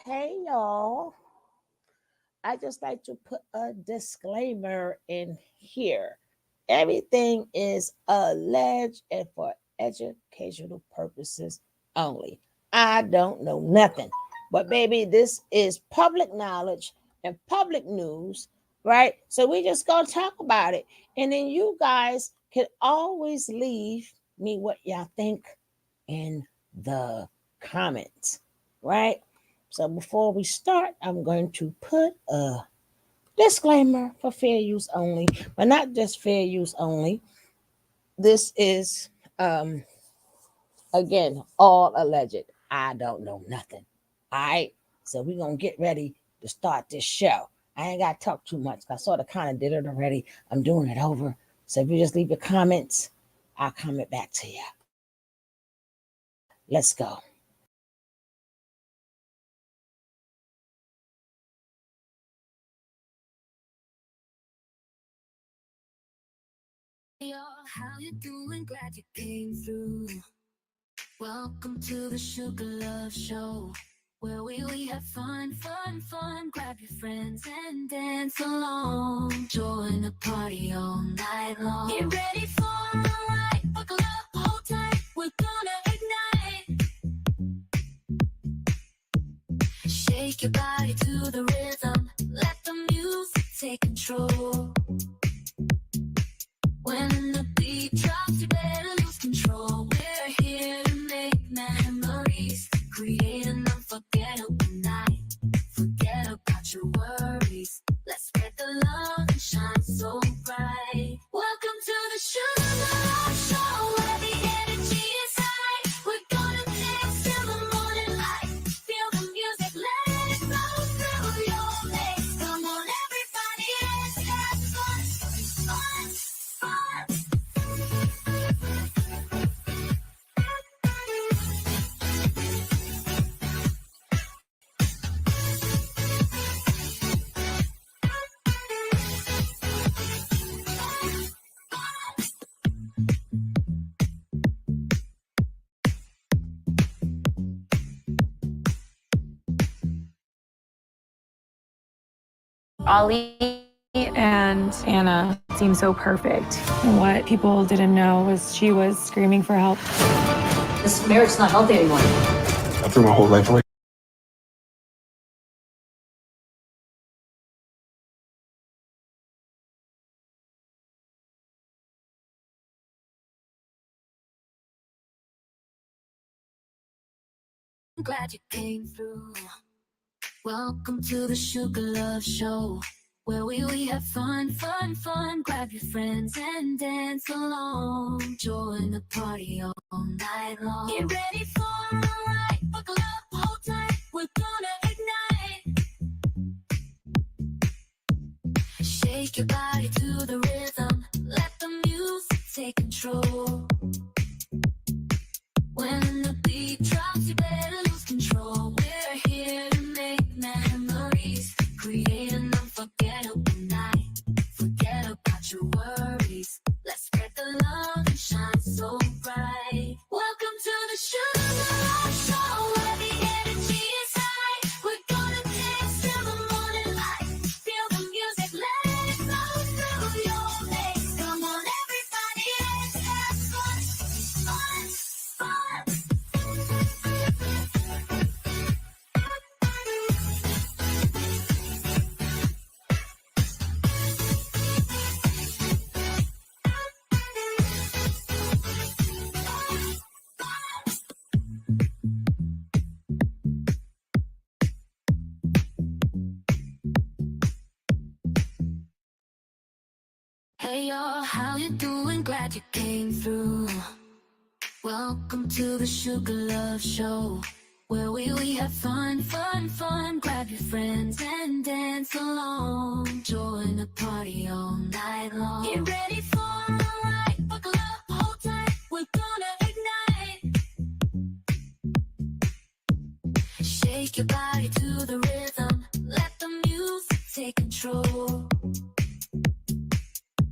Hey y'all, I just like to put a disclaimer in here. Everything is alleged and for educational purposes only. I don't know nothing. But baby, this is public knowledge and public news, right? So we just gonna talk about it. And then you guys can always leave me what y'all think in the comments, right? So before we start, I'm going to put a disclaimer for fair use only, but not just fair use only. This is, again, all alleged. I don't know nothing. All right. So we're going to get ready to start this show. I ain't got to talk too much. I sort of kind of did it already. I'm doing it over. So if you just leave your comments, I'll comment back to you. Let's go. Yo, how you doing? Glad you came through. Welcome to the Sugar Love Show, where we have fun. Grab your friends and dance along. Join the party all night long. Get ready for a ride. Buckle up, hold tight. We're gonna ignite. Shake your body to the rhythm. Let the music take control. When the beat drops, you better lose control. We're here to make memories, create an unforgettable night. Forget about your worries. Let's spread the love and shine so bright. Welcome to the Sugar Love Show, where the energy is high. We're gonna dance till the morning light. Feel the music, let it flow through your legs. Come on, everybody, let's have fun. Ollie and Anna seemed so perfect. And what people didn't know was she was screaming for help. This marriage is not healthy anymore. I threw my whole life away. I'm glad you came through. Welcome to the Sugar Love Show, where we have fun. Grab your friends and dance along. Join the party all night long. Get ready for a ride. Buckle up, hold tight. We're gonna ignite. Shake your body to the rhythm. Let the music take control. When the beat drops, you better lose control. We're here to make memories, create an unforgettable night. Forget about your worries. Let's spread the love and shine so bright. Welcome to the Sugar Love Show, where the energy is high. We're gonna dance till the morning light. Feel the music, let it flow through your legs. Come on, everybody, let's have fun. Hey y'all, how you doing? Glad you came through. Welcome to the Sugar Love Show, where we have fun. Grab your friends and dance along. Join the party all night long. Get ready for a ride. Buckle up, hold tight. We're gonna ignite. Shake your body to the rhythm. Let the music take control.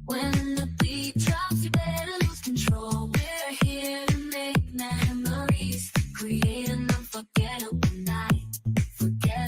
When the beat drops, you better lose control. We're here to make memories, create an unforgettable night. Forget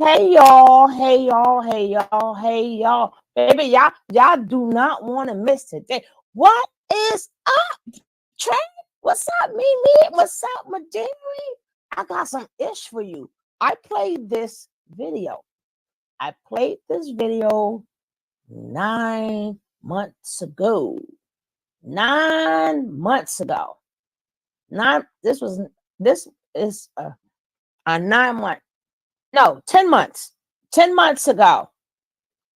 Hey y'all, hey y'all, hey y'all, hey y'all. Baby, y'all do not want to miss today. What is up, Trey? What's up, Mimi? What's up, Madiri? I got some ish for you. I played this video. I played this video 9 months ago. 9 months ago. This is a 9 month. No, 10 months. 10 months ago.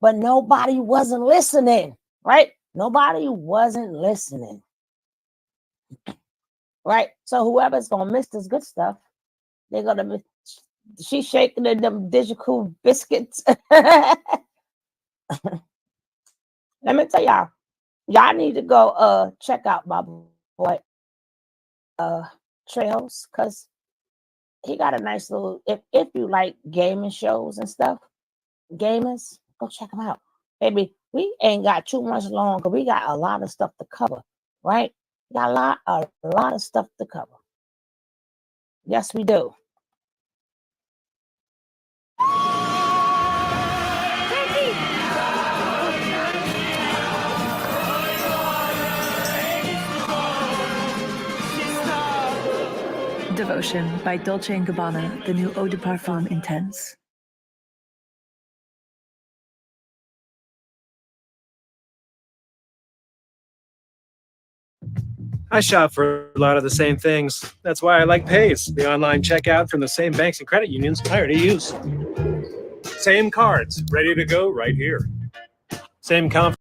But nobody wasn't listening, right? Nobody wasn't listening, right? So whoever's gonna miss this good stuff, they're gonna miss. She's shaking them digital biscuits. Let me tell y'all need to go check out my boy Trails, because he got a nice little, if you like gaming shows and stuff, gamers, go check him out. Baby, we ain't got too much longer. We got a lot of stuff to cover, right? We got a lot of stuff to cover. Yes, we do. Devotion by Dolce & Gabbana, the new Eau de Parfum Intense. I shop for a lot of the same things. That's why I like Pays, the online checkout from the same banks and credit unions I already use. Same cards, ready to go right here. Same confidence.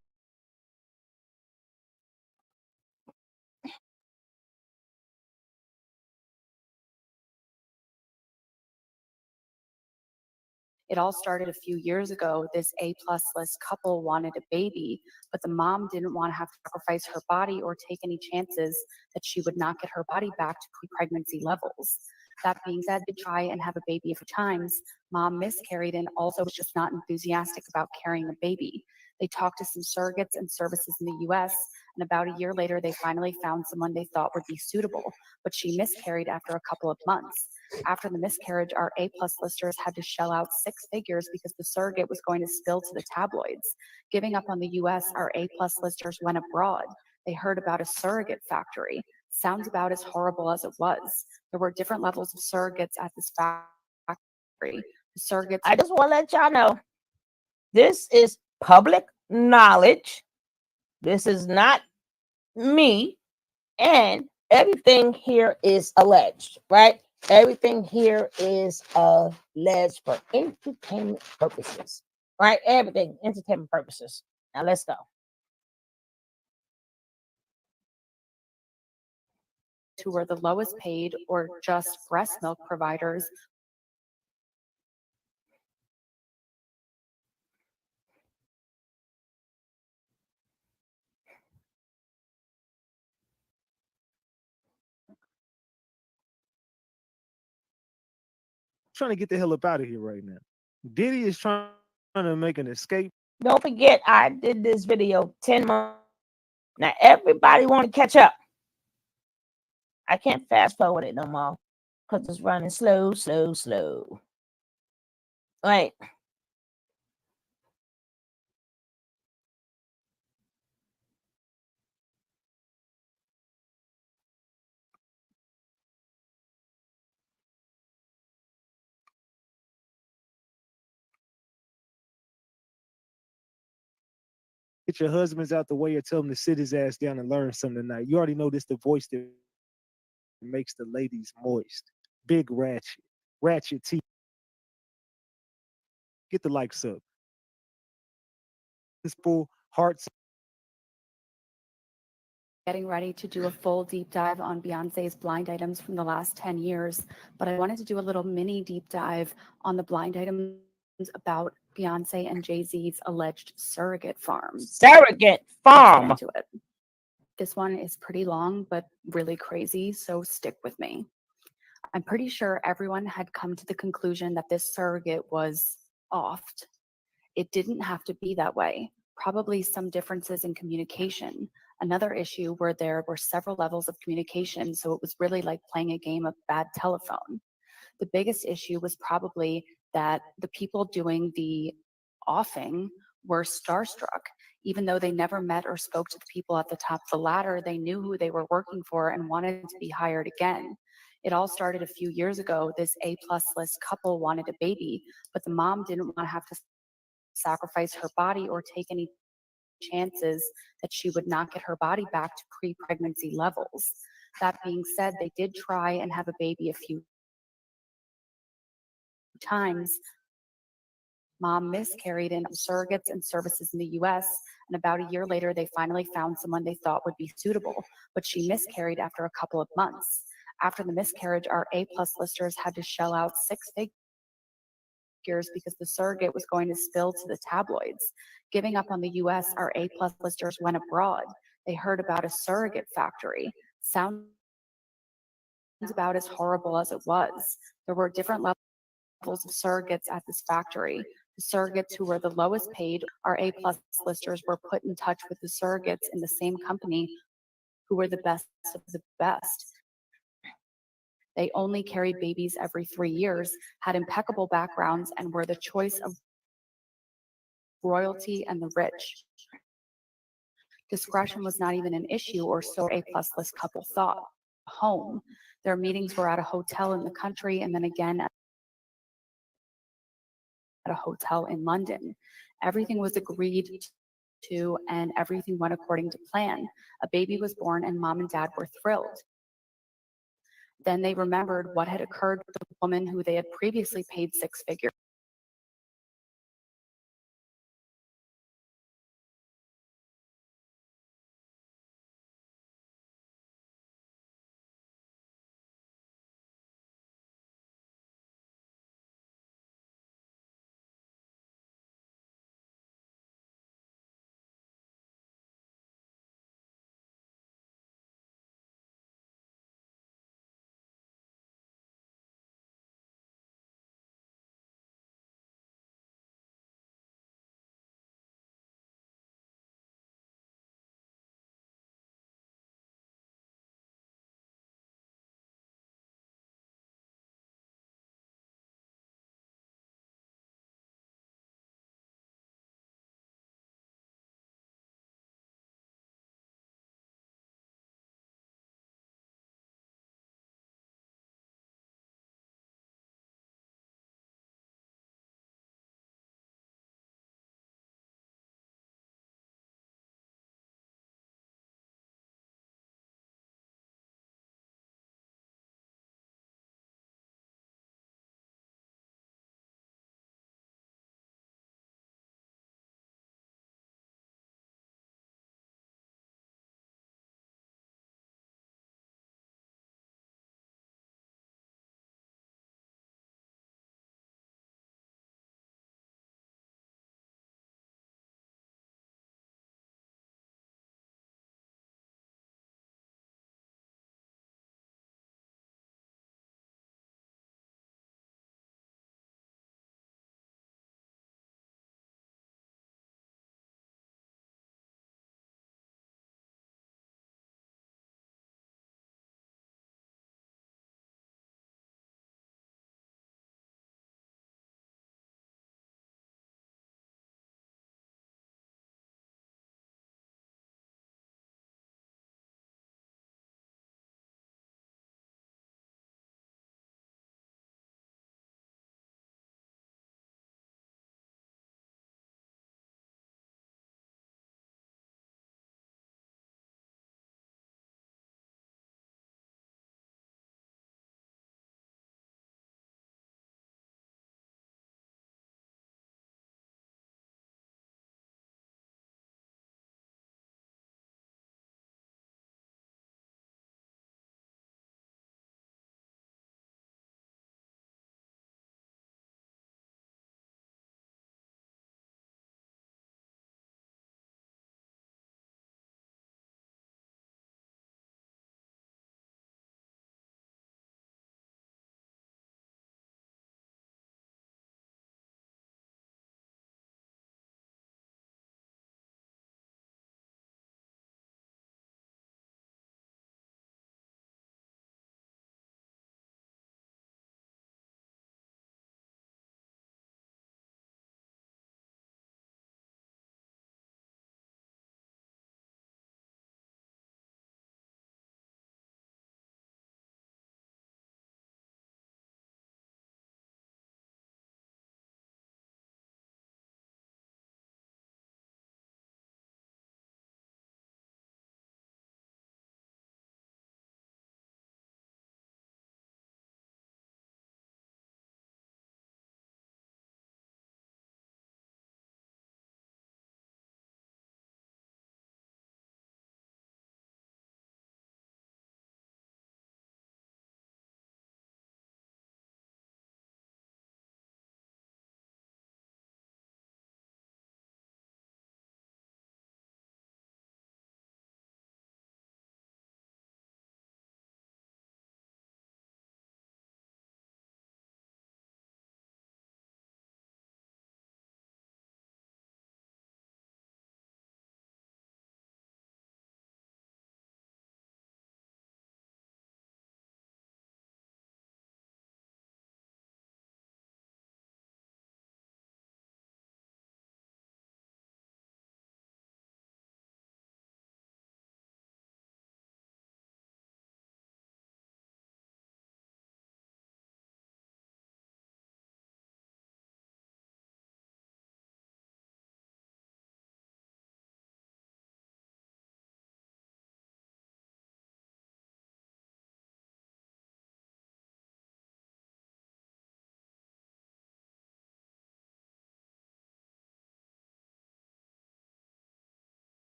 It all started a few years ago. This A-plus list couple wanted a baby, but the mom didn't want to have to sacrifice her body or take any chances that she would not get her body back to pre-pregnancy levels. That being said, they try and have a baby a few times. Mom miscarried and also was just not enthusiastic about carrying a baby. They talked to some surrogates and services in the US, and about a year later, they finally found someone they thought would be suitable, but she miscarried after a couple of months. After the miscarriage, our A-plus listers had to shell out 6 figures because the surrogate was going to spill to the tabloids. Giving up on the US, our A-plus listers went abroad. They heard about a surrogate factory. Sounds about as horrible as it was. There were different levels of surrogates at this factory. The surrogates. I just want to let y'all know, this is public knowledge. This is not me, and everything here is alleged, right? Everything here is alleged for entertainment purposes, right? Everything, entertainment purposes. Now let's go. Who were the lowest paid or just breast milk providers. Trying to get the hell up out of here right now. Diddy is trying to make an escape. Don't forget, I did this video 10 months. Now everybody want to catch up. I can't fast forward it no more because it's running slow, slow, slow. Right. Get your husbands out the way or tell them to sit his ass down and learn something tonight. You already know this the voice that makes the ladies moist. Big ratchet. Ratchet teeth. Get the likes up. This full hearts. Getting ready to do a full deep dive on Beyonce's blind items from the last 10 years, but I wanted to do a little mini deep dive on the blind items about Beyonce and Jay-Z's alleged surrogate farms. Surrogate farm. Let's get into it. This one is pretty long, but really crazy, so stick with me. I'm pretty sure everyone had come to the conclusion that this surrogate was offed. It didn't have to be that way. Probably some differences in communication. Another issue where there were several levels of communication, so it was really like playing a game of bad telephone. The biggest issue was probably that the people doing the offing were starstruck. Even though they never met or spoke to the people at the top of the ladder, they knew who they were working for and wanted to be hired again. It all started a few years ago. This A-plus list couple wanted a baby, but the mom didn't want to have to sacrifice her body or take any chances that she would not get her body back to pre-pregnancy levels. That being said, they did try and have a baby a few times. Mom miscarried in surrogates and services in the US, and about a year later, they finally found someone they thought would be suitable, but she miscarried after a couple of months. After the miscarriage, our A-plus listers had to shell out 6 figures figures because the surrogate was going to spill to the tabloids. Giving up on the US, our A-plus listers went abroad. They heard about a surrogate factory. Sounds about as horrible as it was. There were different levels of surrogates at this factory. The surrogates who were the lowest paid, our A-plus listers, were put in touch with the surrogates in the same company who were the best of the best. They only carried babies every 3 years, had impeccable backgrounds, and were the choice of royalty and the rich. Discretion was not even an issue, or so A-plus list couple thought. Home. Their meetings were at a hotel in the country and then again at a hotel in London. Everything was agreed to and everything went according to plan. A baby was born and mom and dad were thrilled. Then they remembered what had occurred with the woman who they had previously paid 6 figures.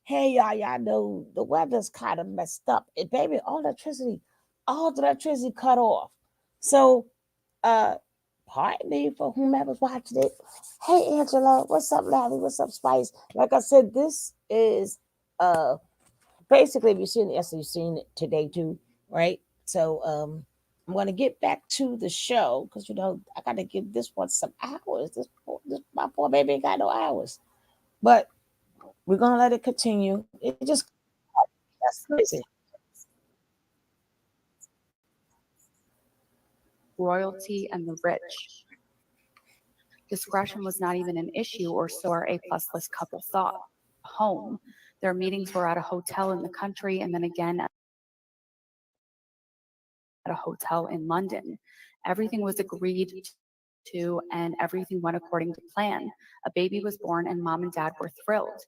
Hey y'all know the weather's kind of messed up. And baby, all the electricity cut off. So uh pardon me for whomever's watching it. Hey Angela, what's up, Larry? What's up, Spice? Like I said, this is basically if you've seen it yesterday, you've seen it today too, right? So I'm gonna get back to the show because I gotta give this one some hours. This my poor baby ain't got no hours. But we're gonna let it continue. It just that's crazy. Royalty and the rich. Discretion was not even an issue, or so our A-plus list couple thought. Home. Their meetings were at a hotel in the country and then again at a hotel in London. Everything was agreed to and everything went according to plan. A baby was born and mom and dad were thrilled.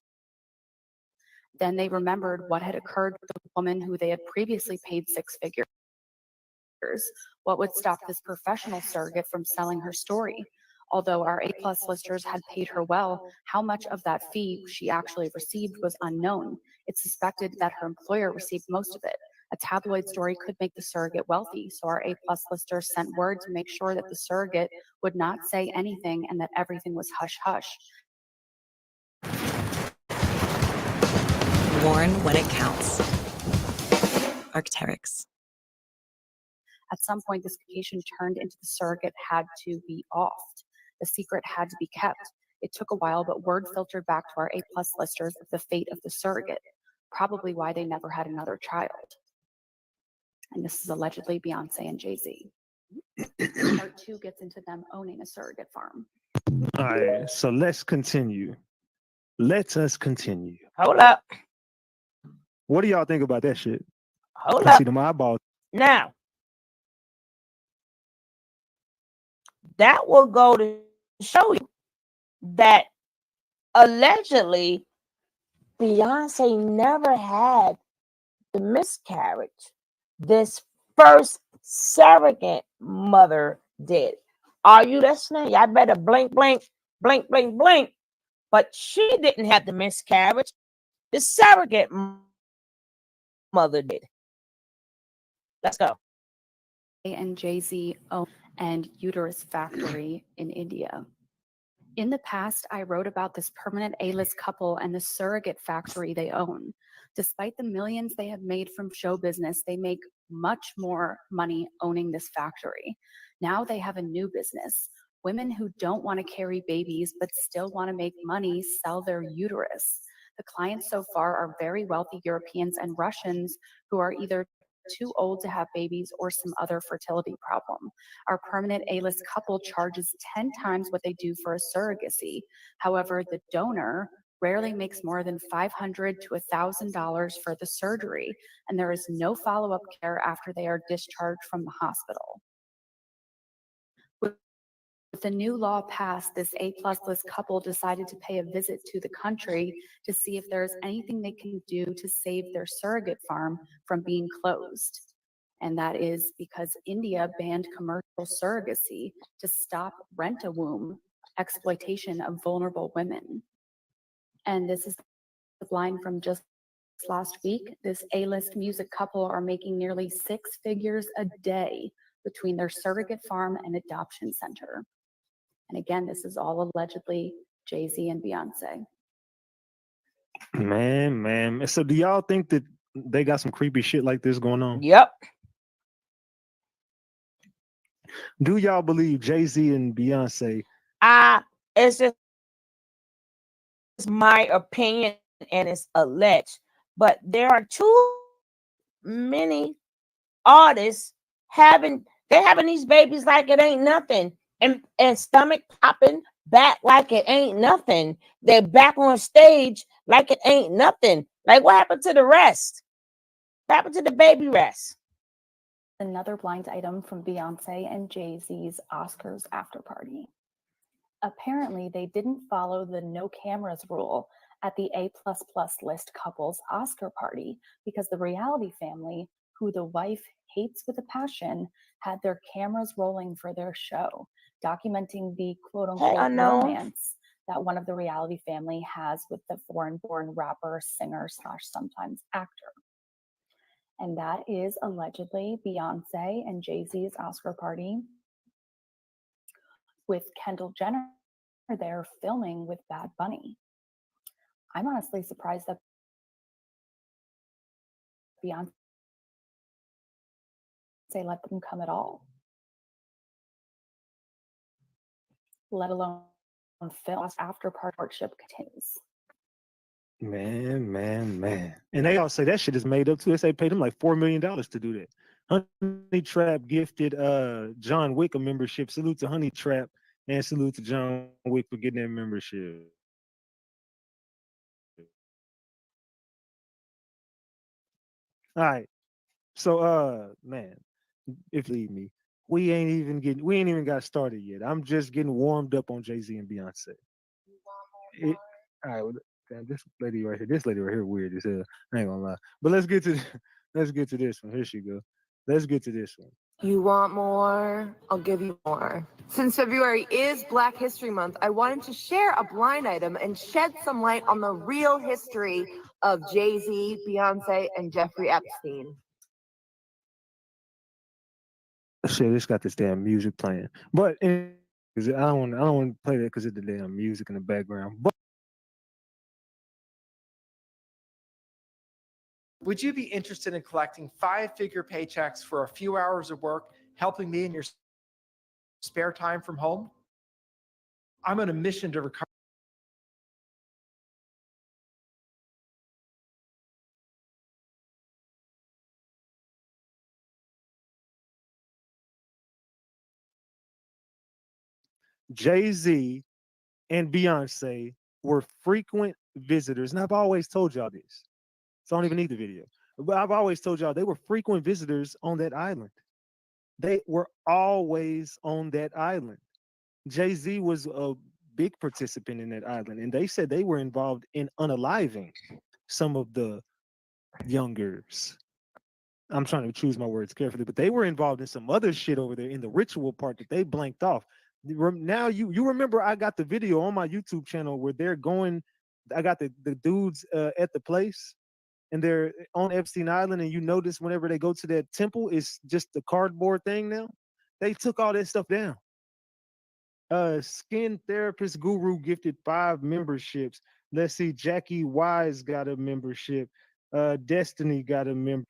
Then they remembered what had occurred with the woman who they had previously paid six figures. What would stop this professional surrogate from selling her story? Although our A-plus listers had paid her well, how much of that fee she actually received was unknown. It's suspected that her employer received most of it. A tabloid story could make the surrogate wealthy, so our A-plus listers sent word to make sure that the surrogate would not say anything and that everything was hush-hush. Warn when it counts. Arc'teryx. At some point, this communication turned into the surrogate had to be offed. The secret had to be kept. It took a while, but word filtered back to our A-plus listers of the fate of the surrogate, probably why they never had another child. And this is allegedly Beyonce and Jay-Z. Part 2 gets into them owning a surrogate farm. All right, so let's continue. Let us continue. Hold up. What do y'all think about that shit? Hold I up. see them eyeballs. Now, that will go to show you that allegedly Beyonce never had the miscarriage. This first surrogate mother did. Are you listening? Y'all better blink, blink, blink, blink, blink. But she didn't have the miscarriage. The surrogate mother did. Let's go. And Jay-Z own and uterus factory in India. In the past, I wrote about this permanent A-list couple and the surrogate factory they own. Despite the millions they have made from show business, they make much more money owning this factory. Now they have a new business. Women who don't want to carry babies but still want to make money sell their uterus. The clients so far are very wealthy Europeans and Russians who are either too old to have babies or some other fertility problem. Our permanent A-list couple charges 10 times what they do for a surrogacy. However, the donor rarely makes more than $500 to $1,000 for the surgery, and there is no follow-up care after they are discharged from the hospital. With the new law passed, this A-plus list couple decided to pay a visit to the country to see if there's anything they can do to save their surrogate farm from being closed. And that is because India banned commercial surrogacy to stop rent-a-womb exploitation of vulnerable women. And this is the line from just last week. This A-list music couple are making nearly 6 figures a day between their surrogate farm and adoption center. And again, this is all allegedly Jay-Z and Beyonce. Man. So do y'all think that they got some creepy shit like this going on? Yep. Do y'all believe Jay-Z and Beyonce? It's just my opinion and it's alleged. But there are too many artists having these babies like it ain't nothing. And stomach popping back like it ain't nothing. They're back on stage like it ain't nothing. Like what happened to the rest? What happened to the baby rest? Another blind item from Beyonce and Jay-Z's Oscars after party. Apparently, they didn't follow the no cameras rule at the A++ list couple's Oscar party because the reality family, who the wife hates with a passion, had their cameras rolling for their show, documenting the quote-unquote romance that one of the reality family has with the foreign-born rapper, singer / sometimes actor. And that is allegedly Beyonce and Jay-Z's Oscar party with Kendall Jenner there filming with Bad Bunny. I'm honestly surprised that Beyonce let them come at all, let alone film after courtship continues. Man. And they all say that shit is made up too. They say paid them like $4 million to do that. Honey Trap gifted John Wick a membership. Salute to Honey Trap and salute to John Wick for getting that membership. All right. So man, if you leave me, we ain't even got started yet. I'm just getting warmed up on Jay-Z and Beyonce. All right, well, damn, this lady right here weird as hell. I ain't gonna lie. But let's get to this one. Here she go. Let's get to this one. You want more? I'll give you more. Since February is Black History Month, I wanted to share a blind item and shed some light on the real history of Jay-Z, Beyonce, and Jeffrey Epstein. Shit, it's got this damn music playing. But I don't want to play that because of the damn music in the background. But would you be interested in collecting 5-figure paychecks for a few hours of work, helping me in your spare time from home? I'm on a mission to recover. Jay-Z and Beyonce were frequent visitors, and I've always told y'all this. So I don't even need the video. But I've always told y'all they were frequent visitors on that island. They were always on that island. Jay-Z was a big participant in that island, and they said they were involved in unaliving some of the youngers. I'm trying to choose my words carefully, but they were involved in some other shit over there in the ritual part that they blanked off. Now you remember I got the video on my YouTube channel where they're going. I got the dudes at the place, and they're on Epstein Island, and you notice whenever they go to that temple, it's just the cardboard thing now. They took all that stuff down. Skin therapist guru gifted 5 memberships. Let's see, Jackie Wise got a membership. Destiny got a member.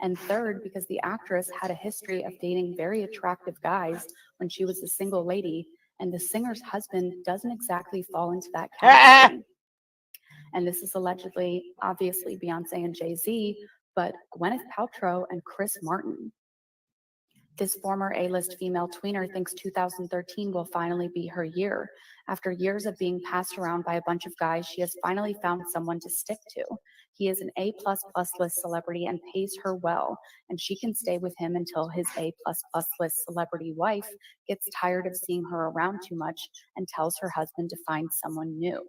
And third, because the actress had a history of dating very attractive guys when she was a single lady, and the singer's husband doesn't exactly fall into that category. And this is allegedly, obviously, Beyonce and Jay-Z, but Gwyneth Paltrow and Chris Martin. This former A-list female tweener thinks 2013 will finally be her year. After years of being passed around by a bunch of guys, she has finally found someone to stick to. He is an A++ list celebrity and pays her well, and she can stay with him until his A++ list celebrity wife gets tired of seeing her around too much and tells her husband to find someone new.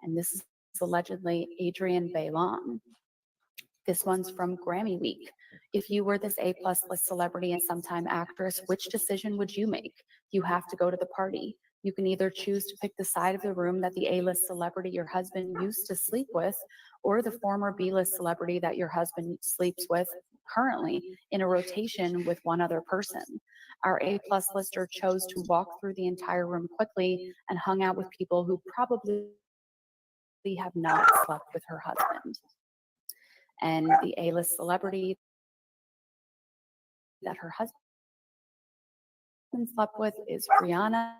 And this is allegedly Adrienne Bailon. This one's from Grammy Week. If you were this A+ list celebrity and sometime actress, which decision would you make? You have to go to the party. You can either choose to pick the side of the room that the A-list celebrity your husband used to sleep with, or the former B-list celebrity that your husband sleeps with currently in a rotation with one other person. Our A+ lister chose to walk through the entire room quickly and hung out with people who probably have not slept with her husband. And the A-list celebrity that her husband slept with is Rihanna,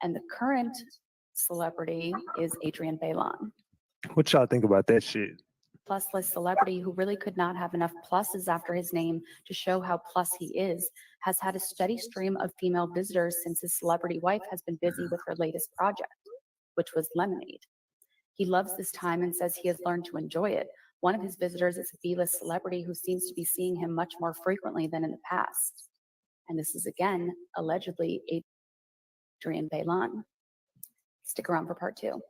and the current celebrity is Adrienne Bailon. What y'all think about that shit? Plus list celebrity who really could not have enough pluses after his name to show how plus he is, has had a steady stream of female visitors since his celebrity wife has been busy with her latest project, which was Lemonade. He loves this time and says he has learned to enjoy it. One of his visitors is a B-list celebrity who seems to be seeing him much more frequently than in the past. And this is again, allegedly, Adrienne Bailon. Stick around for part 2.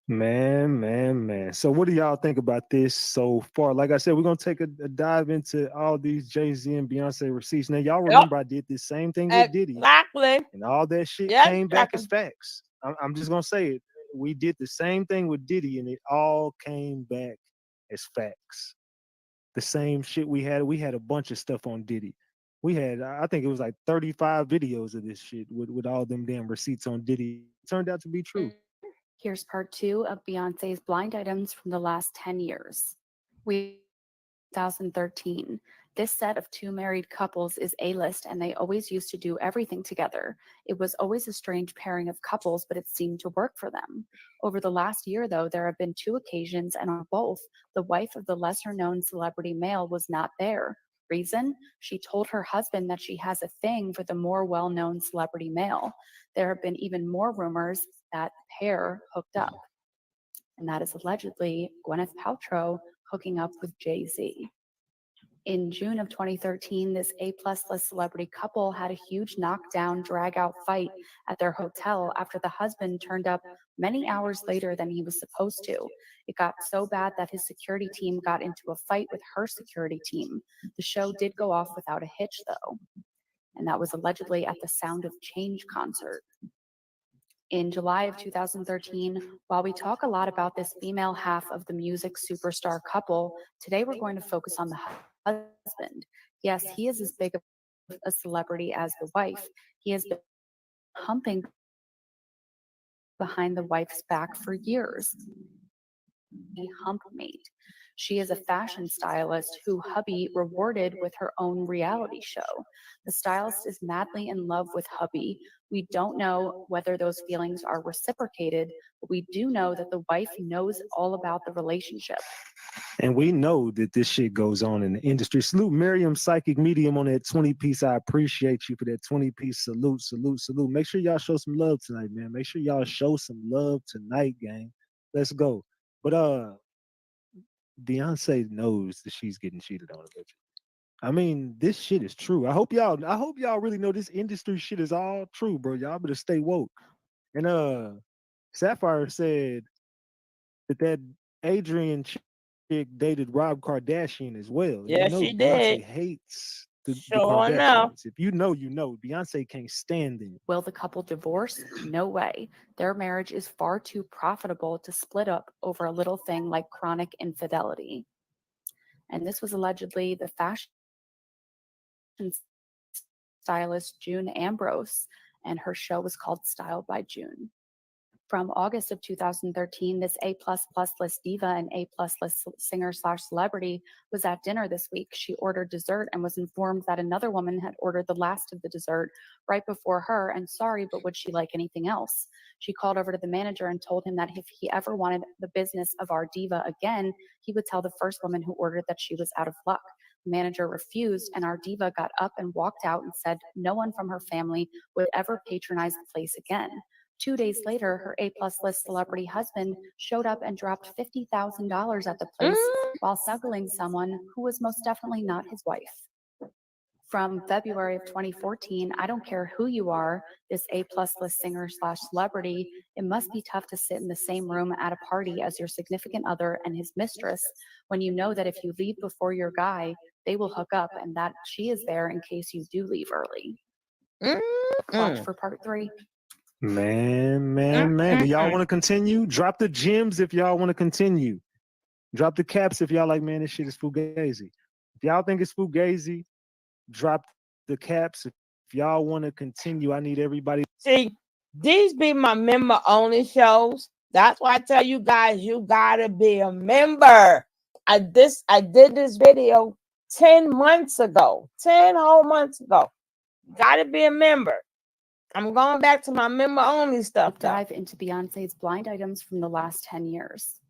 Man. So what do y'all think about this so far? Like I said, we're gonna take a dive into all these Jay-Z and Beyonce receipts. Now, y'all Yep, remember I did this same thing with Diddy, exactly. and all that shit Yeah, came back exactly. as facts. I'm just gonna say it. We did the same thing with Diddy, and it all came back as facts. The same shit we had a bunch of stuff on Diddy. We had, I think it was like 35 videos of this shit with all them damn receipts on Diddy. It turned out to be true. Here's part 2 of Beyonce's blind items from the last 10 years. We 2013. This set of 2 married couples is A-list and they always used to do everything together. It was always a strange pairing of couples, but it seemed to work for them. Over the last year, though, there have been 2 occasions, and on both, the wife of the lesser-known celebrity male was not there. Reason? She told her husband that she has a thing for the more well-known celebrity male. There have been even more rumors that the pair hooked up, and that is allegedly Gwyneth Paltrow hooking up with Jay-Z. In June of 2013, this A-plus list celebrity couple had a huge knockdown, drag-out fight at their hotel after the husband turned up many hours later than he was supposed to. It got so bad that his security team got into a fight with her security team. The show did go off without a hitch, though, and that was allegedly at the Sound of Change concert. In July of 2013, while we talk a lot about this female half of the music superstar couple, today we're going to focus on the husband. Yes, he is as big of a celebrity as the wife. He has been humping behind the wife's back for years. The hump mate. She is a fashion stylist who hubby rewarded with her own reality show. The stylist is madly in love with hubby. We don't know whether those feelings are reciprocated, but we do know that the wife knows all about the relationship. And we know that this shit goes on in the industry. Salute Miriam Psychic Medium on that 20-piece. I appreciate you for that 20-piece. Salute. Make sure y'all show some love tonight, man. Make sure y'all show some love tonight, gang. Let's go. But Beyonce knows that she's getting cheated on eventually. I mean, this shit is true. I hope y'all really know this industry shit is all true, bro. Y'all better stay woke. And Sapphire said that Adrian chick dated Rob Kardashian as well. And you Yes, know she Beyonce did. hates the Sure enough. Kardashians. If you know, you know. Beyonce can't stand them. Will the couple divorce? No way. Their marriage is far too profitable to split up over a little thing like chronic infidelity. And this was allegedly the fashion stylist June Ambrose, and her show was called Style by June. From August of 2013, this A++ list diva and A++ list singer/celebrity was at dinner this week. She ordered dessert and was informed that another woman had ordered the last of the dessert right before her, and sorry, but would she like anything else? She called over to the manager and told him that if he ever wanted the business of our diva again, he would tell the first woman who ordered that she was out of luck. The manager refused, and our diva got up and walked out and said no one from her family would ever patronize the place again. 2 days later, her A+ list celebrity husband showed up and dropped $50,000 at the place while snuggling someone who was most definitely not his wife. From February of 2014, I don't care who you are, this A+ list singer/celebrity, it must be tough to sit in the same room at a party as your significant other and his mistress when you know that if you leave before your guy, they will hook up and that she is there in case you do leave early. Watch for part 3. Man. Do y'all want to continue? Drop the gems if y'all want to continue. Drop the caps if y'all like, man, this shit is fugazi. If y'all think it's fugazi, drop the caps. If y'all want to continue, I need everybody. See, these be my member only shows. That's why I tell you guys, you gotta be a member. I did this video 10 months ago, 10 whole months ago. Gotta be a member. I'm going back to my member only stuff. Dive into Beyonce's blind items from the last 10 years.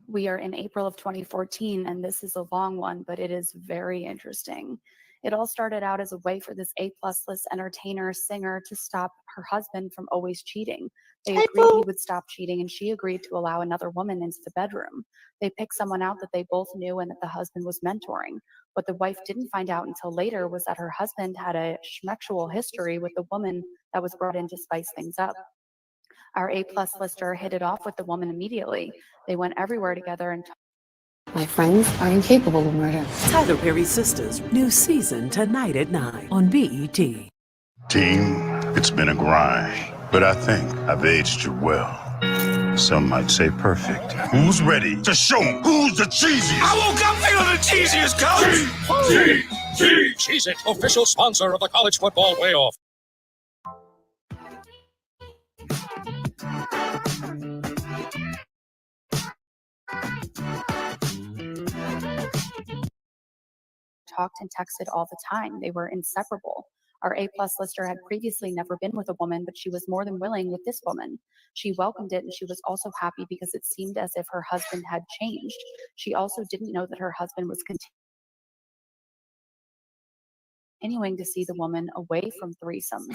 We are in April of 2014, and this is a long one, but it is very interesting. It all started out as a way for this A+ list entertainer singer to stop her husband from always cheating. They agreed he would stop cheating, and she agreed to allow another woman into the bedroom. They picked someone out that they both knew and that the husband was mentoring. What the wife didn't find out until later was that her husband had a schmexual history with the woman that was brought in to spice things up. Our A-plus lister hit it off with the woman immediately. They went everywhere together and My friends are incapable of murder. Tyler Perry Sisters, new season tonight at 9 on BET. Team, it's been a grind, but I think I've aged you well. Some might say perfect. Who's ready to show 'em who's the cheesiest? I woke up feeling the cheesiest, coach! Cheez-It, official sponsor of the college football playoff. talked and texted all the time. They were inseparable. Our A-plus lister had previously never been with a woman, but she was more than willing with this woman. She welcomed it, and she was also happy because it seemed as if her husband had changed. She also didn't know that her husband was continuing to see the woman away from threesomes.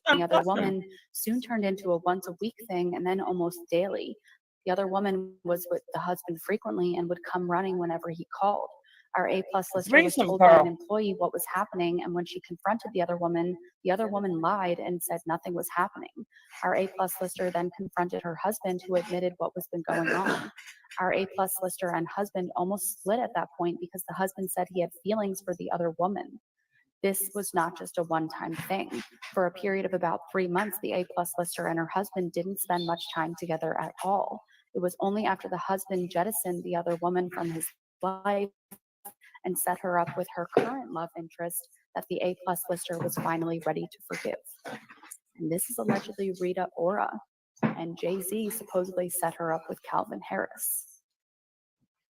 The other woman soon turned into a once-a-week thing and then almost daily. The other woman was with the husband frequently and would come running whenever he called. Our A-plus lister was told by an employee what was happening, and when she confronted the other woman lied and said nothing was happening. Our A-plus lister then confronted her husband, who admitted what was been going on. Our A-plus lister and husband almost split at that point because the husband said he had feelings for the other woman. This was not just a one-time thing. For a period of about 3 months, the A-plus lister and her husband didn't spend much time together at all. It was only after the husband jettisoned the other woman from his life and set her up with her current love interest that the A-plus lister was finally ready to forgive. And this is allegedly Rita Ora, and Jay-Z supposedly set her up with Calvin Harris.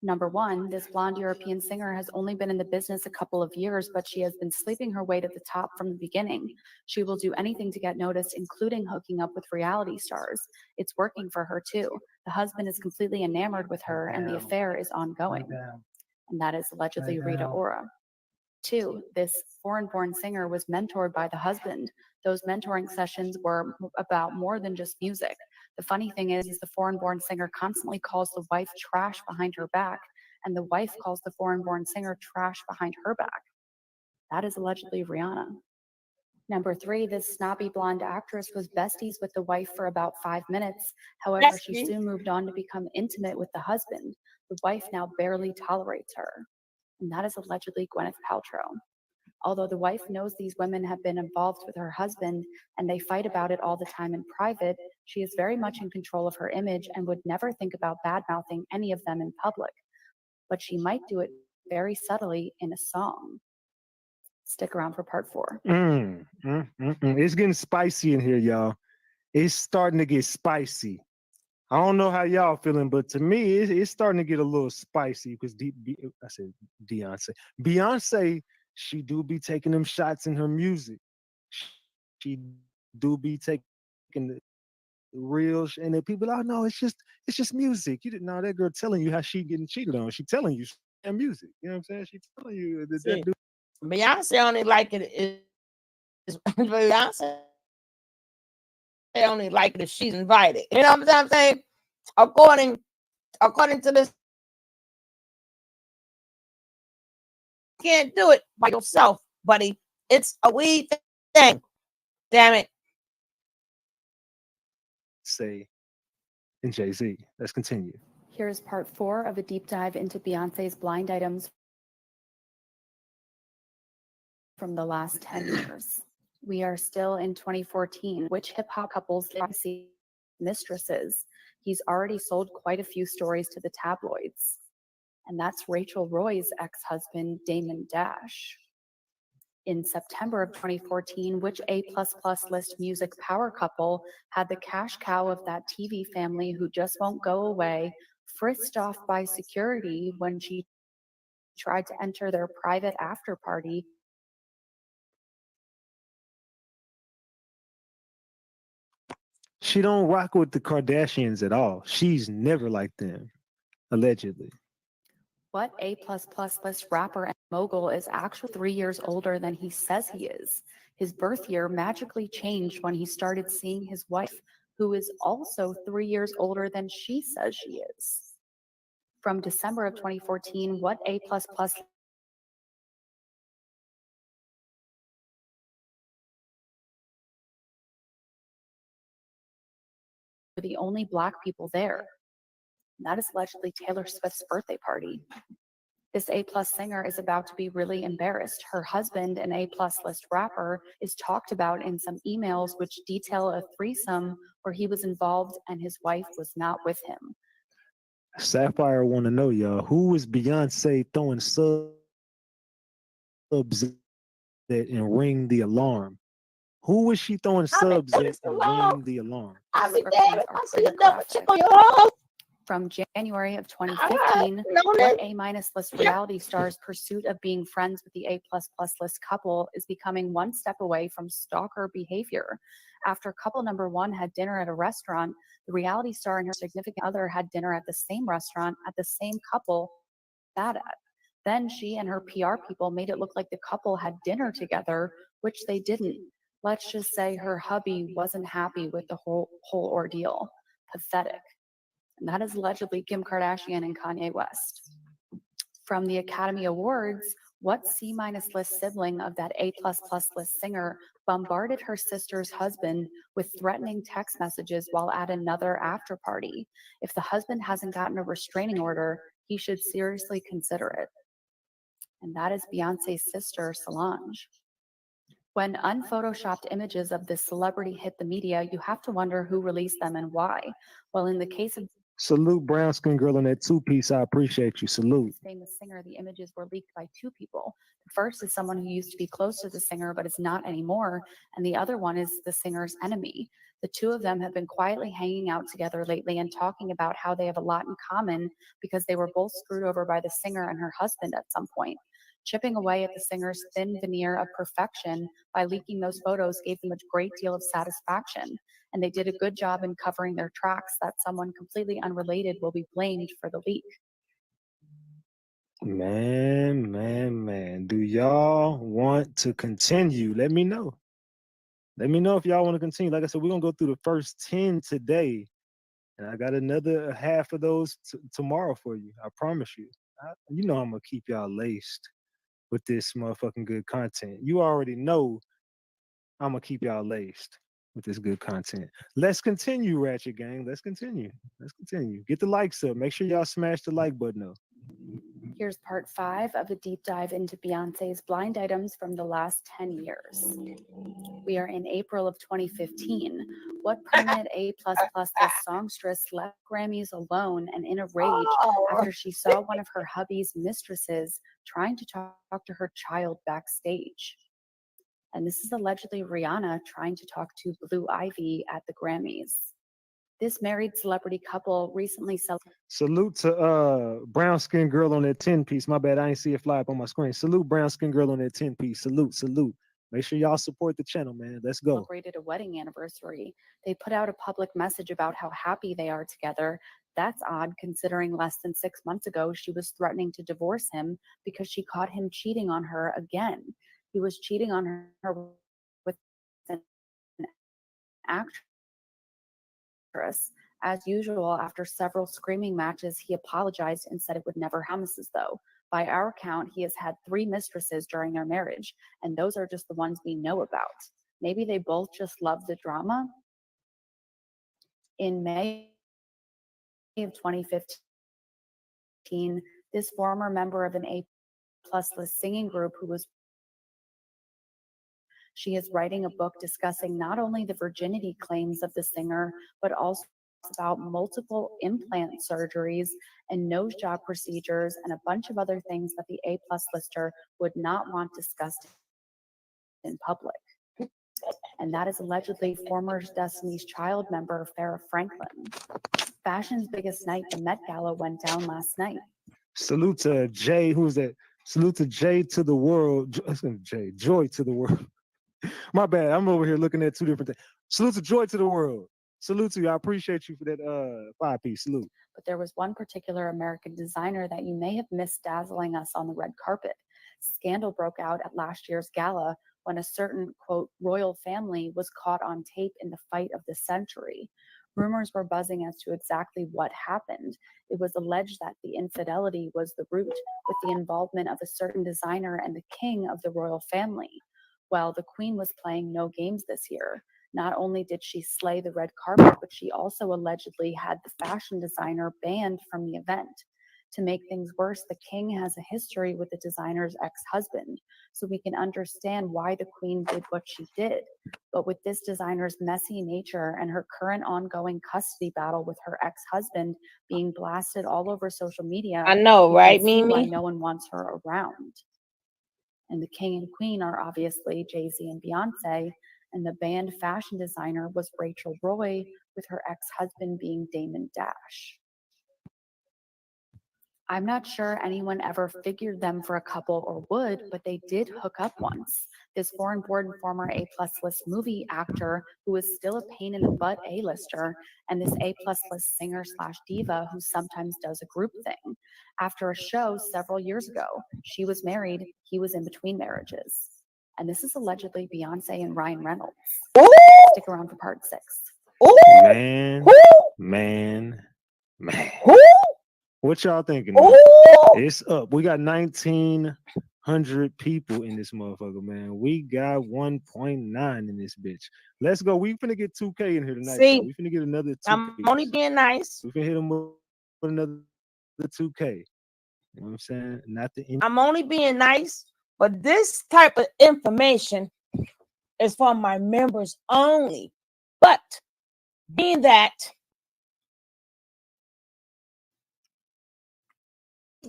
Number one, this blonde European singer has only been in the business a couple of years, but she has been sleeping her way to the top from the beginning. She will do anything to get noticed, including hooking up with reality stars. It's working for her too. The husband is completely enamored with her, and the affair is ongoing. And that is allegedly Rita Ora. 2, this foreign-born singer was mentored by the husband. Those mentoring sessions were about more than just music. The funny thing is the foreign-born singer constantly calls the wife trash behind her back, and the wife calls the foreign-born singer trash behind her back. That is allegedly Rihanna. Number 3, this snobby blonde actress was besties with the wife for about 5 minutes. However, she soon moved on to become intimate with the husband. The wife now barely tolerates her, and that is allegedly Gwyneth Paltrow. Although the wife knows these women have been involved with her husband and they fight about it all the time in private, she is very much in control of her image and would never think about bad-mouthing any of them in public. But she might do it very subtly in a song. Stick around for part 4. It's getting spicy in here, y'all. It's starting to get spicy. I don't know how y'all feeling, but to me, it's starting to get a little spicy because I said Beyonce, she do be taking them shots in her music. She do be taking the real, and then people, oh no, it's just music. You didn't know that girl telling you how she getting cheated on. She telling you and music. You know what I'm saying? She telling you that dude. Beyonce only like it is Beyonce only like it if she's invited. You know what I'm saying? According to this, you can't do it by yourself, buddy. It's a weed thing. Damn it. Say and Jay-Z. Let's continue. Here's part 4 of a deep dive into Beyonce's blind items from the last 10 years. We are still in 2014. Which hip-hop couples legacy mistresses? He's already sold quite a few stories to the tabloids. And that's Rachel Roy's ex-husband, Damon Dash. In September of 2014, which A++ list music power couple had the cash cow of that TV family who just won't go away frisked off by security when she tried to enter their private after party? She don't rock with the Kardashians at all. She's never like them, allegedly. What A++ list rapper and mogul is actually 3 years older than he says he is? His birth year magically changed when he started seeing his wife, who is also 3 years older than she says she is. From December of 2014, what A++ the only Black people there. And that is allegedly Taylor Swift's birthday party. This A-plus singer is about to be really embarrassed. Her husband, an A-plus list rapper, is talked about in some emails which detail a threesome where he was involved and his wife was not with him. Sapphire want to know, y'all, who is Beyonce throwing subs at and ring the alarm? Who is she throwing subs at and ring the alarm? I'll be damned if I see a double check on your home. From January of 2015, what A-minus list reality stars' pursuit of being friends with the A++ list couple is becoming one step away from stalker behavior. After couple number one had dinner at a restaurant, the reality star and her significant other had dinner at the same restaurant at the same couple sat at. Then she and her PR people made it look like the couple had dinner together, which they didn't. Let's just say her hubby wasn't happy with the whole ordeal. Pathetic. And that is allegedly Kim Kardashian and Kanye West. From the Academy Awards, what C-minus list sibling of that A++ list singer bombarded her sister's husband with threatening text messages while at another after party? If the husband hasn't gotten a restraining order, he should seriously consider it. And that is Beyonce's sister, Solange. When unphotoshopped images of this celebrity hit the media, you have to wonder who released them and why. Well, in the case of Salute brown skin girl on that two-piece. I appreciate you. Salute. this famous singer, the images were leaked by two people. The first is someone who used to be close to the singer but is not anymore, and the other one is the singer's enemy. The two of them have been quietly hanging out together lately and talking about how they have a lot in common because they were both screwed over by the singer and her husband at some point. Chipping away at the singer's thin veneer of perfection by leaking those photos gave them a great deal of satisfaction. And they did a good job in covering their tracks that someone completely unrelated will be blamed for the leak. Man. Do y'all want to continue? Let me know. Let me know if y'all want to continue. Like I said, we're going to go through the first 10 today. And I got another half of those tomorrow for you. I promise you. You know I'm going to keep y'all laced with this motherfucking good content. You already know I'm going to keep y'all laced with this good content. Let's continue, Ratchet Gang. Let's continue. Get the likes up. Make sure y'all smash the like button up. Here's part 5 of a deep dive into Beyonce's blind items from the last 10 years. We are in April of 2015. What permanent A++ songstress left Grammys alone and in a rage after she saw one of her hubby's mistresses trying to talk to her child backstage? And this is allegedly Rihanna trying to talk to Blue Ivy at the Grammys. This married celebrity couple recently Salute to brown skin girl on that 10-piece. My bad, I ain't see it fly up on my screen. Salute brown skin girl on that 10-piece. Salute. Make sure y'all support the channel, man. Let's go. Celebrated a wedding anniversary. They put out a public message about how happy they are together. That's odd considering less than 6 months ago she was threatening to divorce him because she caught him cheating on her again. He was cheating on her with an actress. As usual, after several screaming matches, he apologized and said it would never happen. Though, by our count, he has had 3 mistresses during their marriage, and those are just the ones we know about. Maybe they both just love the drama. In May of 2015, this former member of an A+ list singing group she is writing a book discussing not only the virginity claims of the singer, but also about multiple implant surgeries and nose job procedures and a bunch of other things that the A+ lister would not want discussed in public. And that is allegedly former Destiny's Child member Farrah Franklin. Fashion's biggest night, the Met Gala, went down last night. Salute to Jay. Who's that? Salute to Jay to the world. Joy to the world. My bad. I'm over here looking at 2 different things. Salute to Joy to the world. Salute to you. I appreciate you for that 5-piece. Salute. But there was one particular American designer that you may have missed dazzling us on the red carpet. Scandal broke out at last year's gala when a certain, quote, royal family was caught on tape in the fight of the century. Rumors were buzzing as to exactly what happened. It was alleged that the infidelity was the root, with the involvement of a certain designer and the king of the royal family. Well, the queen was playing no games this year. Not only did she slay the red carpet, but she also allegedly had the fashion designer banned from the event. To make things worse, the king has a history with the designer's ex-husband, so we can understand why the queen did what she did. But with this designer's messy nature and her current ongoing custody battle with her ex-husband being blasted all over social media, I know, you right, can see why Mimi? no one wants her around. And the king and queen are obviously Jay-Z and Beyonce, and the banned fashion designer was Rachel Roy, with her ex-husband being Damon Dash. I'm not sure anyone ever figured them for a couple or would, but they did hook up once. This foreign-born former A-plus list movie actor who is still a pain in the butt A-lister, and this A-plus list singer slash diva who sometimes does a group thing. After a show several years ago, she was married, he was in between marriages. And this is allegedly Beyonce and Ryan Reynolds. Stick around for part 6. Man. What y'all thinking? It's up. We got 1,900 people in this motherfucker, man. We got 1.9 in this bitch. Let's go. We finna get 2K in here tonight. See, We finna get another 2K. I'm only being nice. We finna hit them with another 2K. You know what I'm saying? Not the. I'm only being nice, but this type of information is for my members only. But being that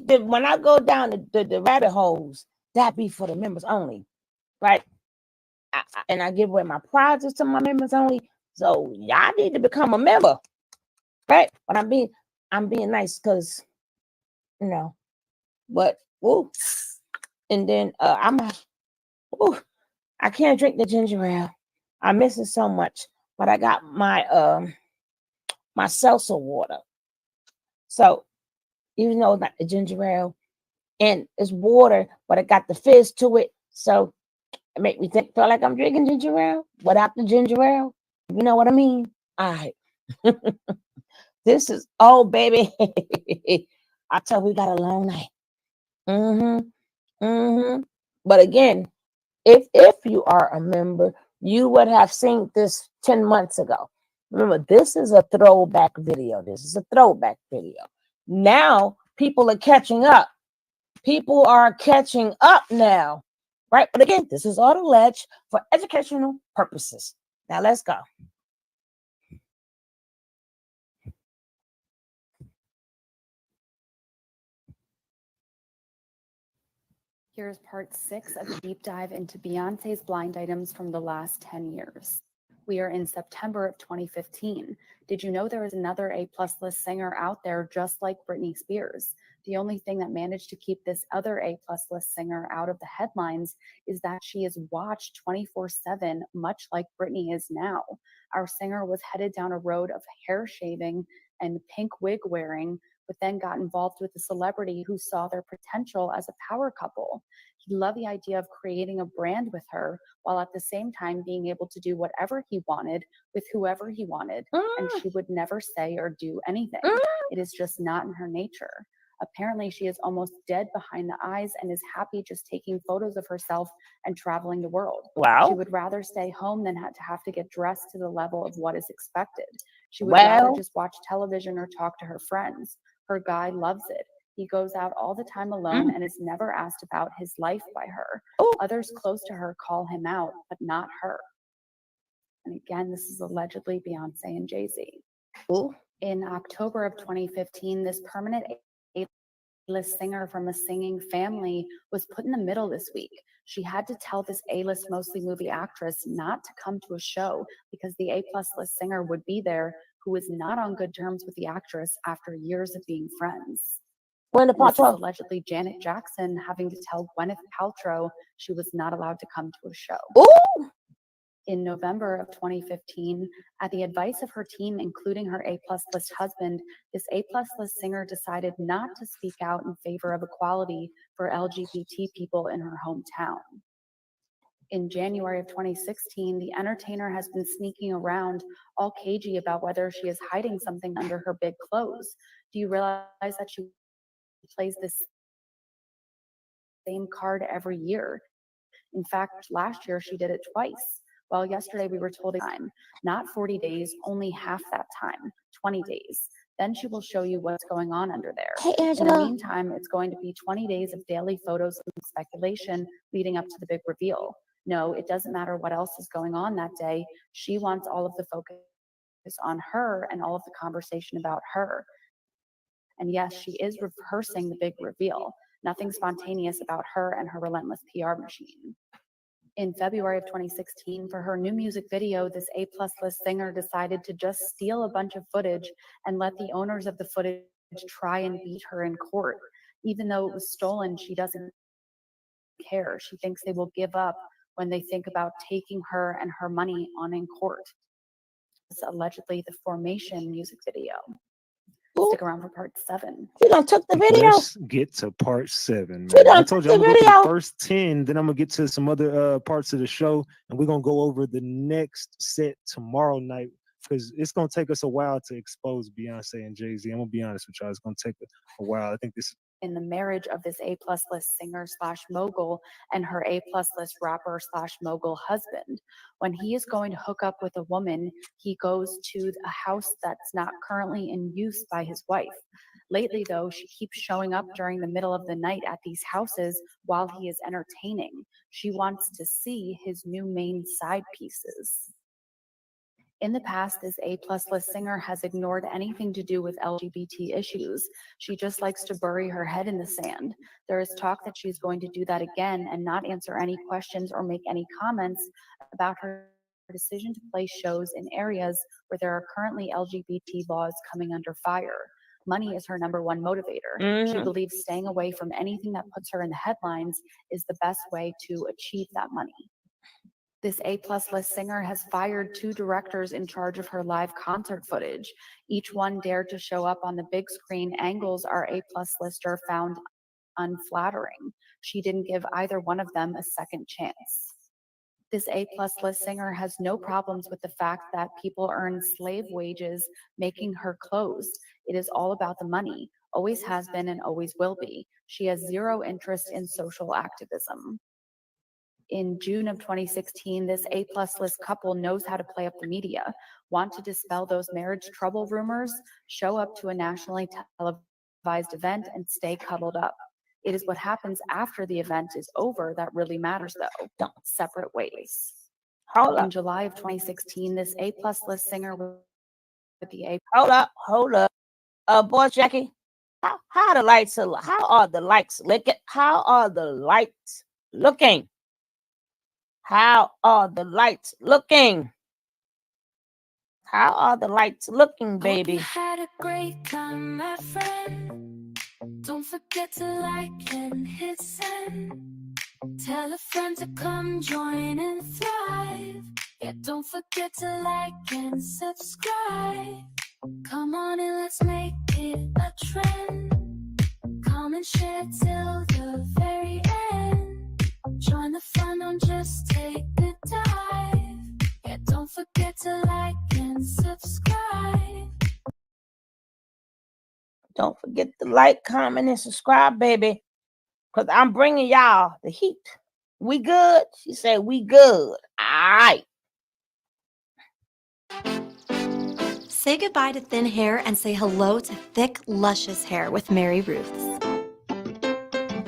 when I go down the rabbit holes, that be for the members only, right? And I give away my prizes to my members only. So y'all need to become a member, right? But I'm being nice because, you know, but woo. And then I can't drink the ginger ale. I miss it so much. But I got my my seltzer water. So even though it's not the ginger ale and it's water, but it got the fizz to it. So it make me feel like I'm drinking ginger ale without the ginger ale. You know what I mean? All right. This is baby. I tell we got a long night. But again, if you are a member, you would have seen this 10 months ago. Remember, this is a throwback video. Now people are catching up. People are catching up now, right? But again, this is all alleged for educational purposes. Now let's go. Here's part 6 of a deep dive into Beyonce's blind items from the last 10 years. We are in September of 2015. Did you know there is another A-plus list singer out there just like Britney Spears? The only thing that managed to keep this other A-plus list singer out of the headlines is that she is watched 24/7, much like Britney is now. Our singer was headed down a road of hair shaving and pink wig wearing, but then got involved with a celebrity who saw their potential as a power couple. He loved the idea of creating a brand with her, while at the same time being able to do whatever he wanted with whoever he wanted, and she would never say or do anything. It is just not in her nature. Apparently, she is almost dead behind the eyes and is happy just taking photos of herself and traveling the world. Wow. She would rather stay home than have to get dressed to the level of what is expected. She would rather just watch television or talk to her friends. Her guy loves it. He goes out all the time alone and is never asked about his life by her. Others close to her call him out, but not her. And again, this is allegedly Beyonce and Jay-Z. In October of 2015, this permanent A-list singer from a singing family was put in the middle this week. She had to tell this A-list mostly movie actress not to come to a show because the A-plus list singer would be there, who was not on good terms with the actress after years of being friends. This is allegedly Janet Jackson having to tell Gwyneth Paltrow she was not allowed to come to a show. In November of 2015, at the advice of her team, including her A-plus list husband, this A-plus list singer decided not to speak out in favor of equality for LGBT people in her hometown. In January of 2016, the entertainer has been sneaking around all cagey about whether she is hiding something under her big clothes. Do you realize that she plays this same card every year? In fact, last year she did it twice. Well, yesterday we were told time, not 40 days, only half that time, 20 days. Then she will show you what's going on under there. Hey, In the Angela. meantime, it's going to be 20 days of daily photos and speculation leading up to the big reveal. No, it doesn't matter what else is going on that day. She wants all of the focus on her and all of the conversation about her. And yes, she is rehearsing the big reveal. Nothing spontaneous about her and her relentless PR machine. In February of 2016, for her new music video, this A-plus list singer decided to just steal a bunch of footage and let the owners of the footage try and beat her in court. Even though it was stolen, she doesn't care. She thinks they will give up when they think about taking her and her money on in court. It's allegedly the Formation music video. Stick around for part 7. She done took the video. Let's get to part 7, She man. done I told you took I'm the gonna go through video. the first 10, then I'm gonna get to some other parts of the show, and we're gonna go over the next set tomorrow night because it's gonna take us a while to expose Beyonce and Jay-Z. I'm gonna be honest with y'all, it's gonna take a while. I think this In the marriage of this A-plus list singer slash mogul and her A-plus list rapper slash mogul husband. When he is going to hook up with a woman, he goes to a house that's not currently in use by his wife. Lately, though, she keeps showing up during the middle of the night at these houses while he is entertaining. She wants to see his new main side pieces. In the past, this A-plus list singer has ignored anything to do with LGBT issues. She just likes to bury her head in the sand. There is talk that she's going to do that again and not answer any questions or make any comments about her decision to play shows in areas where there are currently LGBT laws coming under fire. Money is her number one motivator. She believes staying away from anything that puts her in the headlines is the best way to achieve that money. This A-plus list singer has fired 2 directors in charge of her live concert footage. Each one dared to show up on the big screen angles our A-plus lister found unflattering. She didn't give either one of them a second chance. This A-plus list singer has no problems with the fact that people earn slave wages making her clothes. It is all about the money, always has been and always will be. She has zero interest in social activism. In June of 2016, this A-plus list couple knows how to play up the media. Want to dispel those marriage trouble rumors? Show up to a nationally televised event and stay cuddled up. It is what happens after the event is over that really matters, though. Separate ways. In July of 2016, this A-plus list singer with the A. Hold up. Boy, Jackie, how are the lights? How are the lights looking? How are the lights looking? How are the lights looking? How are the lights looking, baby? Hope you had a great time, my friend. Don't forget to like and hit send. Tell a friend to come join and thrive. Yeah, don't forget to like and subscribe. Come on and let's make it a trend. Come and share till the very end. Join the fun, don't just take the dive. Yeah, don't forget to like and subscribe. Don't forget to like, comment, and subscribe, baby. Because I'm bringing y'all the heat. We good? She said we good. All right. Say goodbye to thin hair and say hello to thick, luscious hair with Mary Ruth's.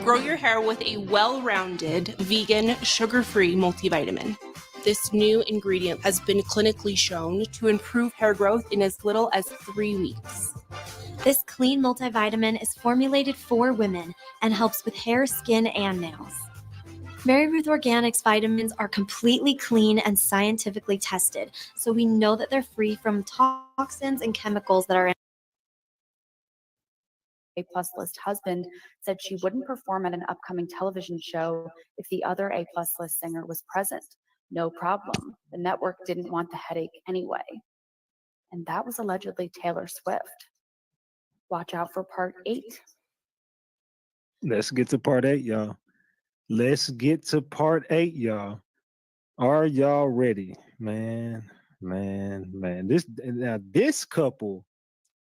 Grow your hair with a well-rounded, vegan, sugar-free multivitamin. This new ingredient has been clinically shown to improve hair growth in as little as 3 weeks. This clean multivitamin is formulated for women and helps with hair, skin, and nails. Mary Ruth Organics vitamins are completely clean and scientifically tested, so we know that they're free from toxins and chemicals that are in. A-plus list husband said she wouldn't perform at an upcoming television show if the other A-plus list singer was present. No problem. The network didn't want the headache anyway. And that was allegedly Taylor Swift. Watch out for part 8. Let's get to part 8, y'all. Let's get to part 8, y'all. Are y'all ready? Man. This couple,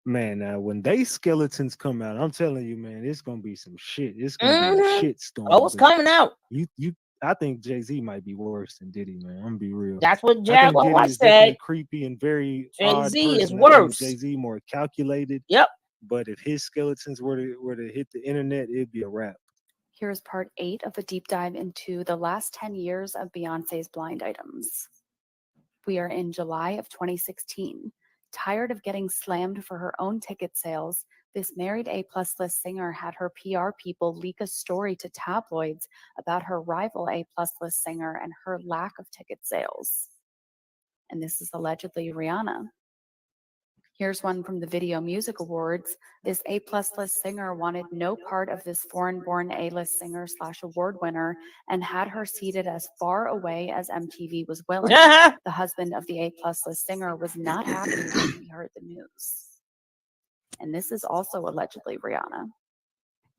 man, now when they skeletons come out, I'm telling you, man, it's gonna be some shit. It's gonna be a shit storm. Oh, it's coming out. I think Jay-Z might be worse than Diddy, man. I'm gonna be real. That's what I Jack think Diddy I is definitely said. creepy and very odd Jay-Z is person. I think worse. Jay-Z more calculated. Yep. But if his skeletons were to hit the internet, it'd be a wrap. Here's part 8 of the deep dive into the last 10 years of Beyonce's blind items. We are in July of 2016. Tired of getting slammed for her own ticket sales, this married A-plus list singer had her PR people leak a story to tabloids about her rival A-plus list singer and her lack of ticket sales. And this is allegedly Rihanna. Here's one from the Video Music Awards. This A-plus list singer wanted no part of this foreign-born A-list singer/award winner and had her seated as far away as MTV was willing. The husband of the A-plus list singer was not happy when he heard the news. And this is also allegedly Rihanna.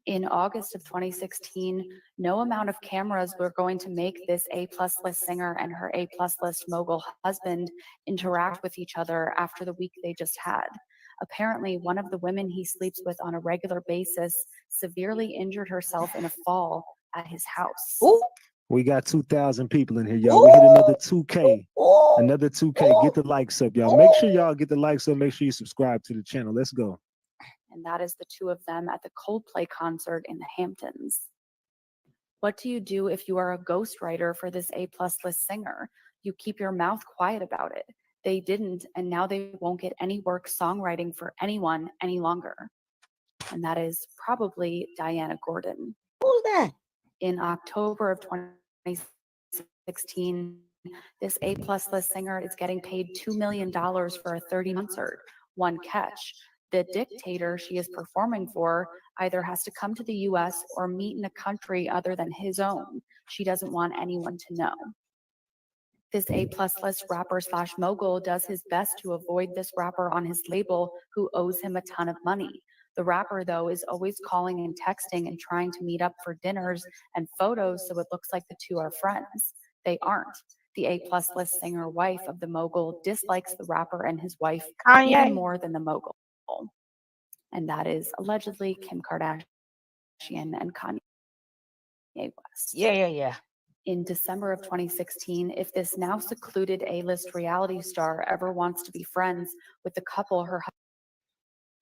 In August of 2016, no amount of cameras were going to make this A-plus list singer and her A-plus list mogul husband interact with each other after the week they just had. Apparently, one of the women he sleeps with on a regular basis severely injured herself in a fall at his house. Ooh. We got 2,000 people in here, y'all. We hit another 2K. Another 2K. Get the likes up, y'all. Make sure y'all get the likes up. Make sure you subscribe to the channel. Let's go. And that is the two of them at the Coldplay concert in the Hamptons. What do you do if you are a ghostwriter for this A-plus list singer? You keep your mouth quiet about it. They didn't, and now they won't get any work songwriting for anyone any longer. And that is probably Diana Gordon. Who's that? In October of 2016, this A-plus list singer is getting paid $2 million for a 30 concert. One catch. The dictator she is performing for either has to come to the US or meet in a country other than his own. She doesn't want anyone to know. This A-plus list rapper/mogul does his best to avoid this rapper on his label who owes him a ton of money. The rapper, though, is always calling and texting and trying to meet up for dinners and photos so it looks like the two are friends. They aren't. The A-plus list singer wife of the mogul dislikes the rapper and his wife even more than the mogul. And that is allegedly Kim Kardashian and Kanye West. Yeah. In December of 2016, if this now secluded A-list reality star ever wants to be friends with the couple her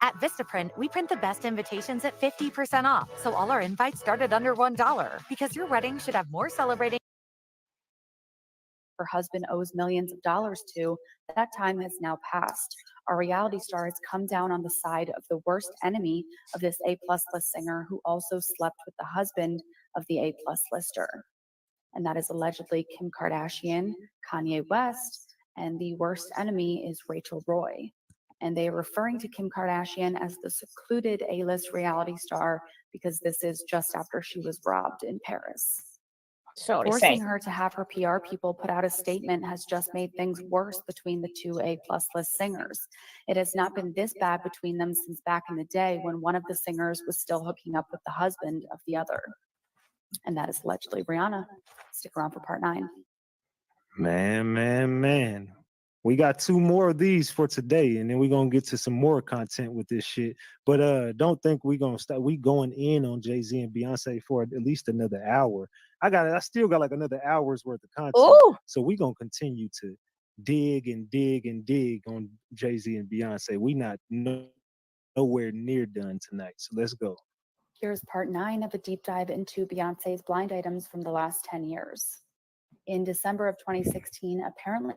At Vistaprint, we print the best invitations at 50% off, so all our invites start at under $1, because your wedding should have more celebrating. Her husband owes millions of dollars to, that time has now passed. Our reality star has come down on the side of the worst enemy of this A-plus list singer who also slept with the husband of the A-plus lister. And that is allegedly Kim Kardashian, Kanye West, and the worst enemy is Rachel Roy. And they are referring to Kim Kardashian as the secluded A-list reality star because this is just after she was robbed in Paris. Forcing her to have her PR people put out a statement has just made things worse between the two A-plus list singers. It has not been this bad between them since back in the day when one of the singers was still hooking up with the husband of the other. And that is allegedly Rihanna. Stick around for part 9. Man. We got 2 more of these for today, and then we're gonna get to some more content with this shit. But don't think we're gonna stop. We going in on Jay-Z and Beyonce for at least another hour. I still got like another hour's worth of content. Ooh. So we're gonna continue to dig on Jay-Z and Beyonce. We not nowhere near done tonight. So let's go. Here's part 9 of a deep dive into Beyonce's blind items from the last 10 years. In December of 2016, apparently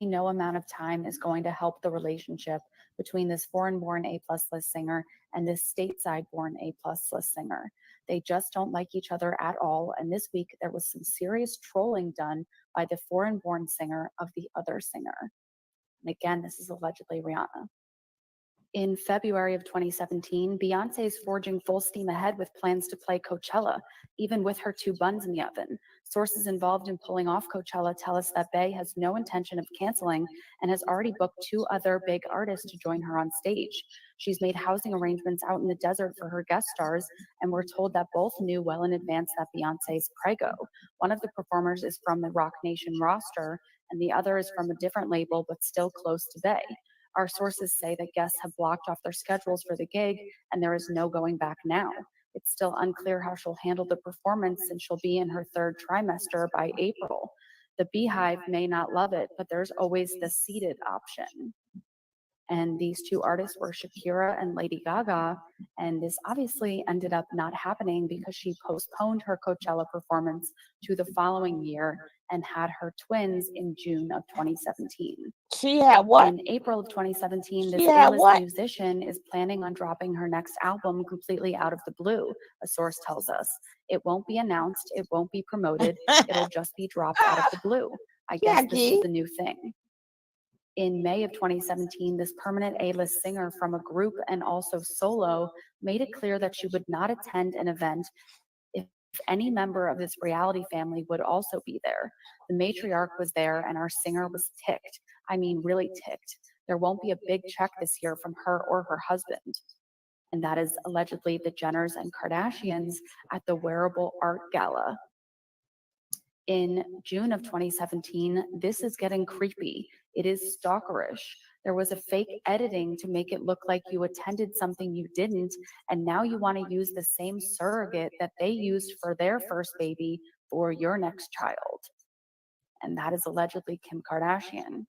no amount of time is going to help the relationship between this foreign-born A-plus list singer and this stateside-born A-plus list singer. They just don't like each other at all, and this week there was some serious trolling done by the foreign-born singer of the other singer. And again, this is allegedly Rihanna. In February of 2017, Beyonce is forging full steam ahead with plans to play Coachella, even with her 2 buns in the oven. Sources involved in pulling off Coachella tell us that Bey has no intention of canceling and has already booked 2 other big artists to join her on stage. She's made housing arrangements out in the desert for her guest stars, and we're told that both knew well in advance that Beyonce's prego. One of the performers is from the Roc Nation roster, and the other is from a different label, but still close to Bey. Our sources say that guests have blocked off their schedules for the gig, and there is no going back now. It's still unclear how she'll handle the performance since she'll be in her third trimester by April. The Beehive may not love it, but there's always the seated option. And these two artists were Shakira and Lady Gaga. And this obviously ended up not happening because she postponed her Coachella performance to the following year and had her twins in June of 2017. She had what? In April of 2017, this She had A-list what? musician is planning on dropping her next album completely out of the blue, a source tells us. It won't be announced, it won't be promoted, it'll just be dropped out of the blue. I guess this is the new thing. In May of 2017, this permanent A-list singer from a group and also solo made it clear that she would not attend an event if any member of this reality family would also be there. The matriarch was there and our singer was ticked. I mean, really ticked. There won't be a big check this year from her or her husband. And that is allegedly the Jenners and Kardashians at the Wearable Art Gala. In June of 2017, this is getting creepy. It is stalkerish. There was a fake editing to make it look like you attended something you didn't, and now you want to use the same surrogate that they used for their first baby for your next child. And that is allegedly Kim Kardashian.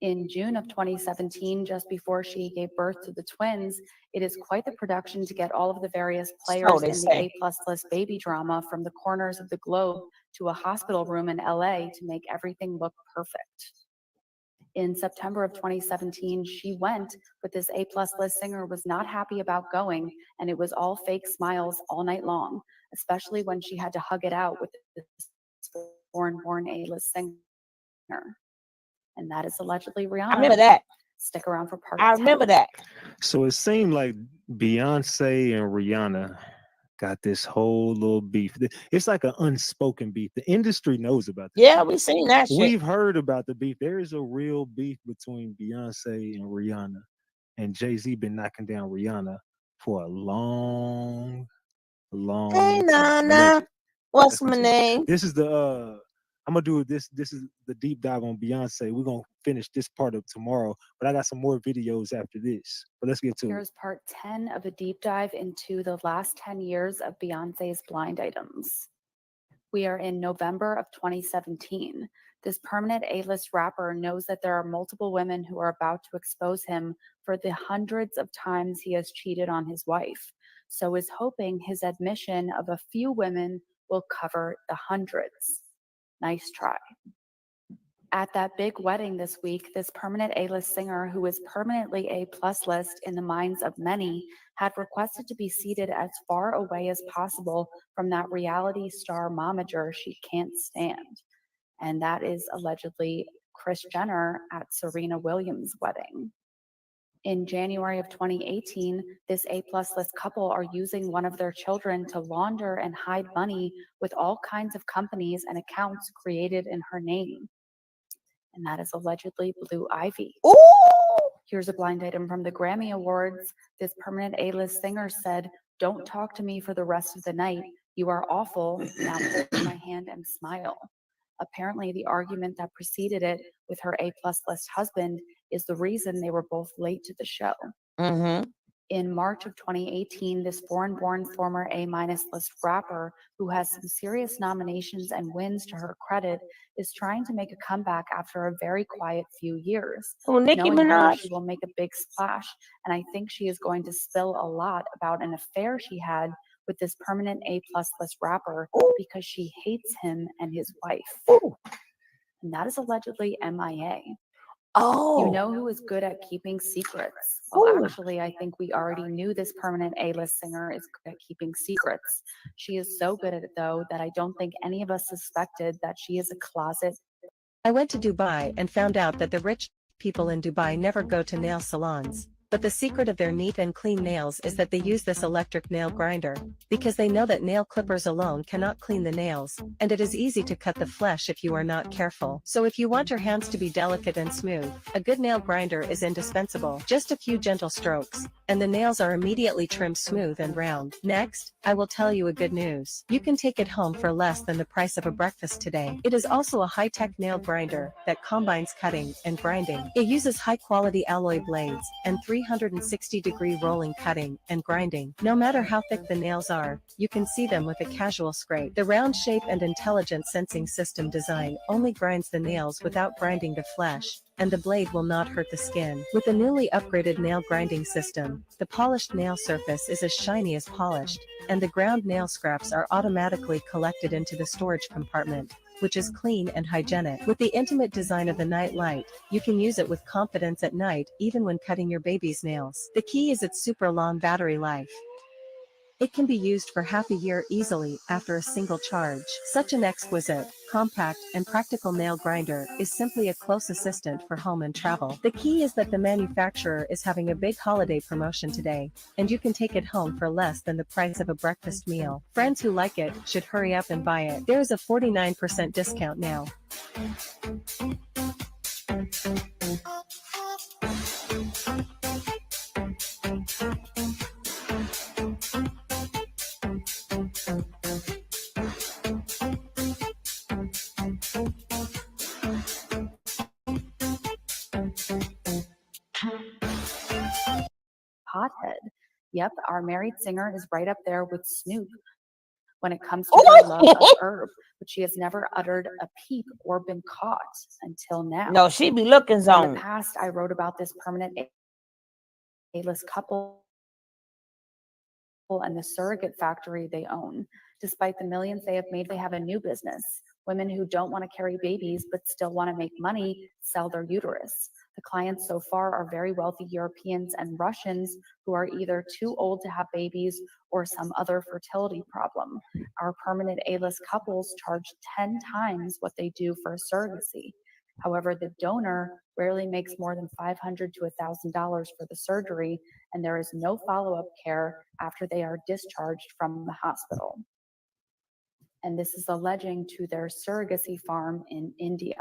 In June of 2017, just before she gave birth to the twins, it is quite the production to get all of the various players in the A+ list baby drama from the corners of the globe to a hospital room in LA to make everything look perfect. In September of 2017, she went, but this A+ list singer was not happy about going, and it was all fake smiles all night long, especially when she had to hug it out with this foreign-born A-list singer. And that is allegedly Rihanna. I remember that. Stick around for part 10. I remember that. So it seemed like Beyonce and Rihanna got this whole little beef. It's like an unspoken beef. The industry knows about this. Yeah, we seen that shit. We've heard about the beef. There is a real beef between Beyonce and Rihanna. And Jay-Z been knocking down Rihanna for a long Hey, Nana. What's my name? This is the I'm gonna do this. This is the deep dive on Beyonce. We're gonna finish this part of tomorrow, but I got some more videos after this. But let's get to it. Here's part 10 of a deep dive into the last 10 years of Beyonce's blind items. We are in November of 2017. This permanent A-list rapper knows that there are multiple women who are about to expose him for the hundreds of times he has cheated on his wife. So is hoping his admission of a few women will cover the hundreds. Nice try. At that big wedding this week, this permanent A-list singer, who is permanently A+ list in the minds of many, had requested to be seated as far away as possible from that reality star momager she can't stand. And that is allegedly Kris Jenner at Serena Williams' wedding. In January of 2018, this A+ list couple are using one of their children to launder and hide money with all kinds of companies and accounts created in her name. And that is allegedly Blue Ivy. Ooh! Here's a blind item from the Grammy Awards. This permanent A-list singer said, "Don't talk to me for the rest of the night. You are awful. Now hold my hand and smile." Apparently, the argument that preceded it with her A+ list husband is the reason they were both late to the show. In March of 2018, this foreign-born former A- list rapper, who has some serious nominations and wins to her credit, is trying to make a comeback after a very quiet few years. Oh, Nicki Knowing her, Minaj? she will make a big splash, and I think she is going to spill a lot about an affair she had with this permanent A+ list rapper because she hates him and his wife. And that is allegedly MIA. Oh. You know who is good at keeping secrets? Well, actually, I think we already knew this permanent A-list singer is good at keeping secrets. She is so good at it, though, that I don't think any of us suspected that she is a closet. I went to Dubai and found out that the rich people in Dubai never go to nail salons. But the secret of their neat and clean nails is that they use this electric nail grinder, because they know that nail clippers alone cannot clean the nails, and it is easy to cut the flesh if you are not careful. So if you want your hands to be delicate and smooth, a good nail grinder is indispensable. Just a few gentle strokes, and the nails are immediately trimmed smooth and round. Next, I will tell you a good news. You can take it home for less than the price of a breakfast today. It is also a high-tech nail grinder that combines cutting and grinding. It uses high-quality alloy blades and 3 360-degree rolling, cutting, and grinding. No matter how thick the nails are, you can see them with a casual scrape. The round shape and intelligent sensing system design only grinds the nails without grinding the flesh, and the blade will not hurt the skin. With the newly upgraded nail grinding system, the polished nail surface is as shiny as polished, and the ground nail scraps are automatically collected into the storage compartment, which is clean and hygienic. With the intimate design of the night light, you can use it with confidence at night, even when cutting your baby's nails. The key is its super long battery life. It can be used for half a year easily after a single charge. Such an exquisite, compact, and practical nail grinder is simply a close assistant for home and travel. The key is that the manufacturer is having a big holiday promotion today, and you can take it home for less than the price of a breakfast meal. Friends who like it should hurry up and buy it. There is a 49% discount now. Hothead. Yep, our married singer is right up there with Snoop when it comes to her love of herb, but she has never uttered a peep or been caught until now. No, she be looking In zone. the past, I wrote about this permanent A-list couple and the surrogate factory they own. Despite the millions they have made, they have a new business. Women who don't want to carry babies but still want to make money sell their uterus. The clients so far are very wealthy Europeans and Russians who are either too old to have babies or some other fertility problem. Our permanent A-list couples charge 10 times what they do for surrogacy. However, the donor rarely makes more than $500 to $1,000 for the surgery, and there is no follow-up care after they are discharged from the hospital. And this is alleging to their surrogacy farm in India.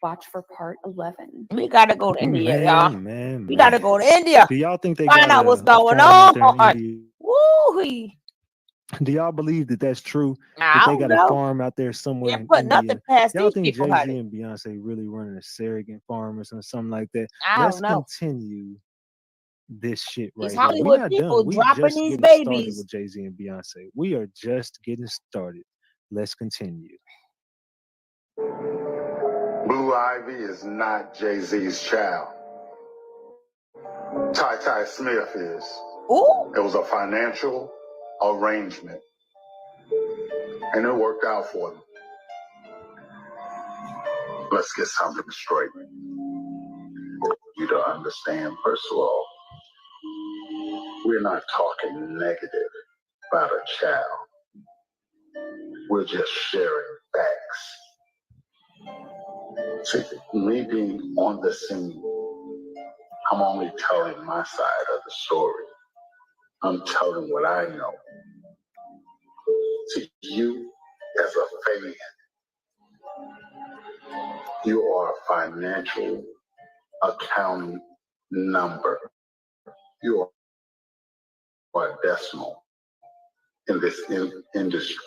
Watch for part 11. We gotta go to India, y'all. We Man. gotta go to India. Do y'all think they Find got out what's a going farm out there in on. India? Woo-wee. Do y'all believe that that's true? I That they don't got know. a farm out there somewhere Can't in put India? nothing past Y'all these think people, Jay-Z honey. and Beyonce really running a surrogate farm or something like that? I Let's don't know. continue this shit right These here. We Hollywood not people done. We dropping just these getting started babies. with Jay-Z and Beyonce. We are just getting started. Let's continue. Blue Ivy is not Jay-Z's child. Ty Smith is. Ooh. It was a financial arrangement, and it worked out for them. Let's get something straight. You to understand, first of all, we're not talking negative about a child. We're just sharing facts. See, me being on the scene, I'm only telling my side of the story. I'm telling what I know. To you, as a fan, you are a financial accounting number. You are a decimal in this industry.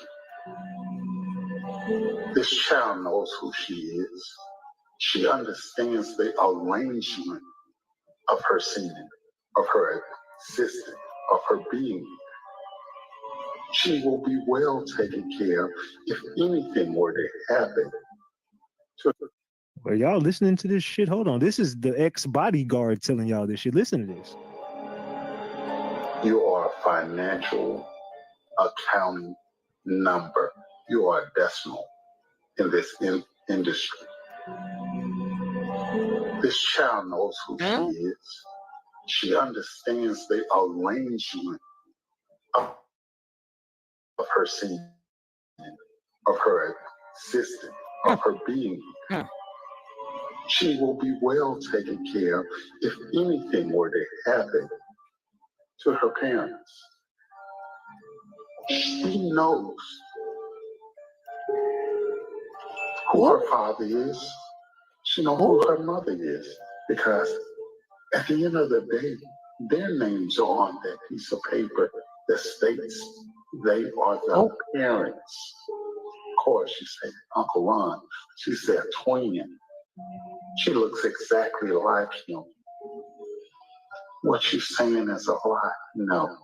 This child knows who she is. She understands the arrangement of her semen, of her existence, of her being. She will be well taken care of if anything were to happen to her. Well, y'all listening to this shit? Hold on. This is the ex-bodyguard telling y'all this shit. Listen to this. You are a financial accounting number. You are a decimal in this industry. This child knows who she is. She understands the arrangement of her semen, of her existence, of her being. She will be well taken care of if anything were to happen to her parents. She knows who her father is. She knows who her mother is, because at the end of the day, their names are on that piece of paper that states they are the parents. Of course, she said Uncle Ron. She said twin. She looks exactly like him. What you're saying is a lie. No.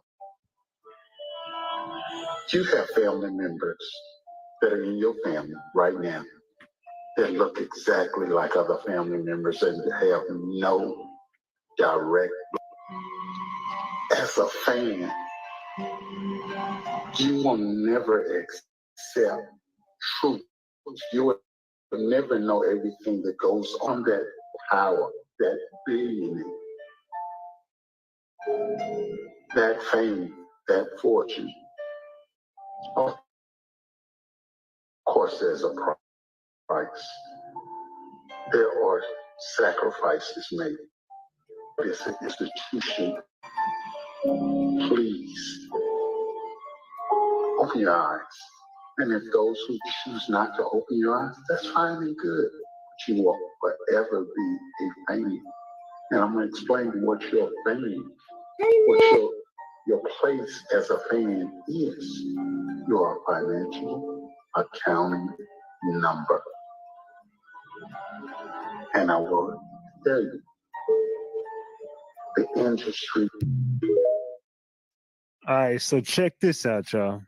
You have family members that are in your family right now that look exactly like other family members and have no direct. As a fan, you will never accept truth. You will never know everything that goes on. That power, that billionaire, that fame, that fortune. Of course, there's a price. There are sacrifices made. This institution, please open your eyes. And if those who choose not to open your eyes, that's fine and good. But you will forever be a fan. And I'm going to explain what your fan, what your place as a fan is. You are a financial accounting number. And I will tell you, the industry. All right, so check this out, y'all.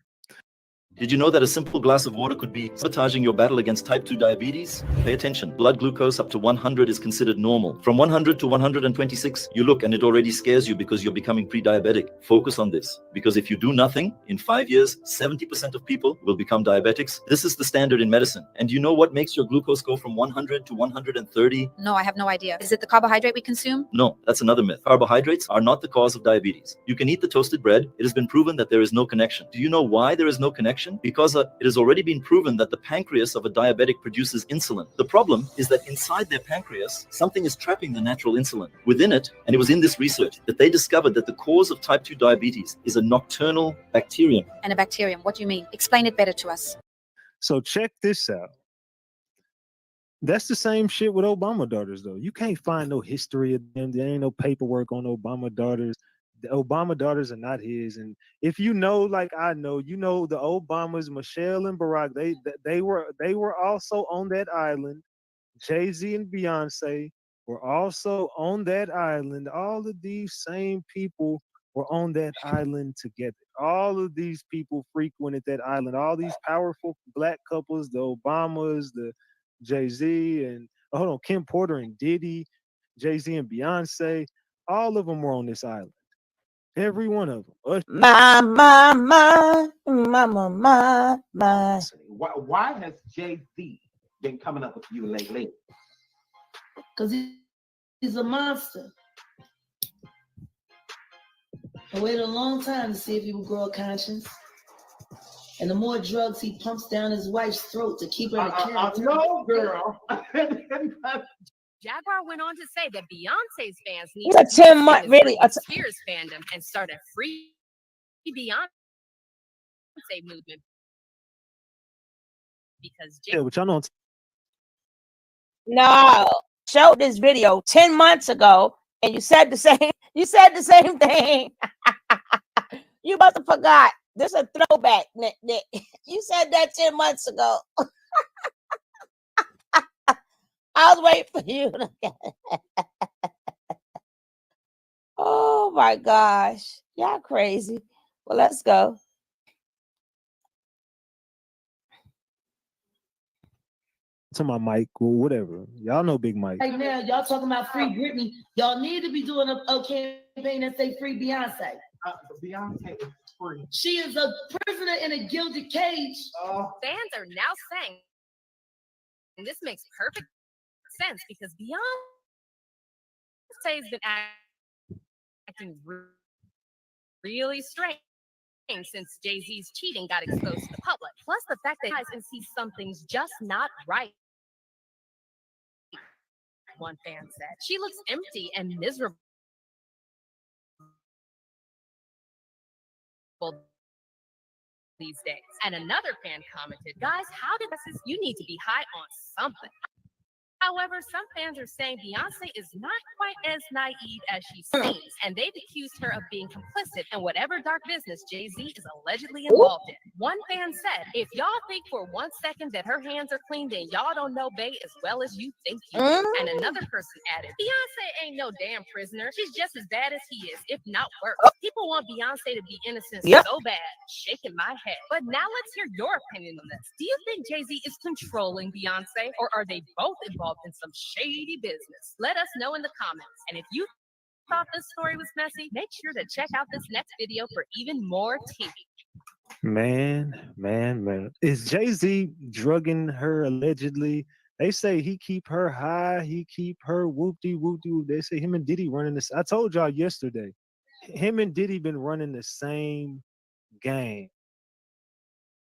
Did you know that a simple glass of water could be sabotaging your battle against type 2 diabetes? Pay attention. Blood glucose up to 100 is considered normal. From 100 to 126, you look and it already scares you because you're becoming pre-diabetic. Focus on this. Because if you do nothing, in 5 years, 70% of people will become diabetics. This is the standard in medicine. And you know what makes your glucose go from 100 to 130? No, I have no idea. Is it the carbohydrate we consume? No, that's another myth. Carbohydrates are not the cause of diabetes. You can eat the toasted bread. It has been proven that there is no connection. Do you know why there is no connection? Because it has already been proven that the pancreas of a diabetic produces insulin. The problem is that inside their pancreas, something is trapping the natural insulin. Within it, and it was in this research that they discovered that the cause of type 2 diabetes is a nocturnal bacterium. And a bacterium, what do you mean? Explain it better to us. So check this out. That's the same shit with Obama daughters, though. You can't find no history of them. There ain't no paperwork on Obama daughters. The Obama daughters are not his. And if you know, like I know, you know the Obamas, Michelle and Barack, they were also on that island. Jay-Z and Beyonce were also on that island. All of these same people were on that island together. All of these people frequented that island. All these powerful black couples, the Obamas, the Jay-Z and Kim Porter and Diddy, Jay-Z and Beyonce, all of them were on this island. Every one of them. My. Why has Jay-Z been coming up with you lately? Because he's a monster. I waited a long time to see if he would grow a conscience. And the more drugs he pumps down his wife's throat to keep her in character. No, girl. Jaguar went on to say that Beyonce's fans need It's a 10-month, really. Spears fandom and start a free Beyonce movement because but y'all know. No, showed this video 10 months ago, and you said the same. You said the same thing. You must have forgot. This is a throwback, Nick. You said that 10 months ago. I was waiting for you. Oh my gosh. Y'all crazy. Well, let's go. To my Mike or whatever. Y'all know Big Mike. Right now, y'all talking about free Britney. Y'all need to be doing a campaign that say free Beyonce. Beyonce is free. She is a prisoner in a gilded cage. fans are now saying, and this makes perfect sense because Beyonce's been acting really strange since Jay-Z's cheating got exposed to the public. Plus the fact that guys can see something's just not right. One fan said she looks empty and miserable these days. And another fan commented, guys, how did this? You need to be high on something. However, some fans are saying Beyonce is not quite as naive as she seems, and they've accused her of being complicit in whatever dark business Jay-Z is allegedly involved in. One fan said, "If y'all think for 1 second that her hands are clean, then y'all don't know Bey as well as you think you do." And another person added, "Beyonce ain't no damn prisoner. She's just as bad as he is, if not worse. People want Beyonce to be innocent so bad." Shaking my head. But now let's hear your opinion on this. Do you think Jay-Z is controlling Beyonce, or are they both involved in some shady business? Let us know in the comments. And if you thought this story was messy, make sure to check out this next video for even more tea. Man. Is Jay-Z drugging her allegedly? They say he keep her high, he keep her whoop-de-whoop-de-whoop. They say him and Diddy running this. I told y'all yesterday, him and Diddy been running the same game.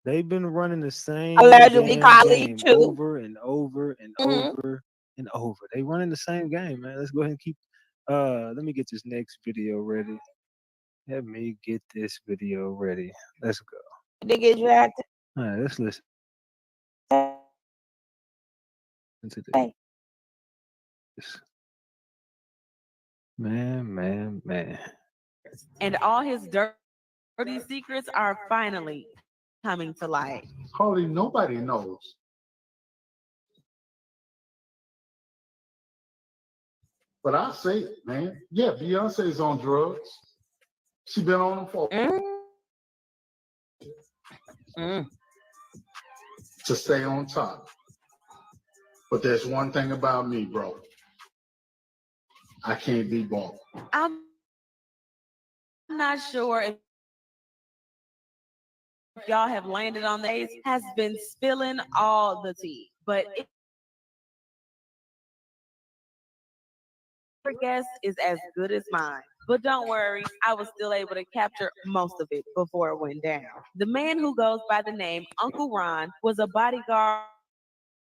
They've been running the same Allegedly, damn colleague game too. over and over and Mhm. over and over. They running the same game, man. Let's go ahead and keep. Let me get this next video ready. Let me get this video ready. Let's go. They get drafted. All right, let's listen to Hey. this. Man. And all his dirty secrets are finally coming to light. Hardly nobody knows. But I say it, man. Yeah, Beyonce's on drugs. She been on them for to stay on top. But there's one thing about me, bro. I can't be bought. I'm not sure if y'all have landed on this, has been spilling all the tea, but your guess is as good as mine. But don't worry, I was still able to capture most of it before it went down. The man who goes by the name Uncle Ron was a bodyguard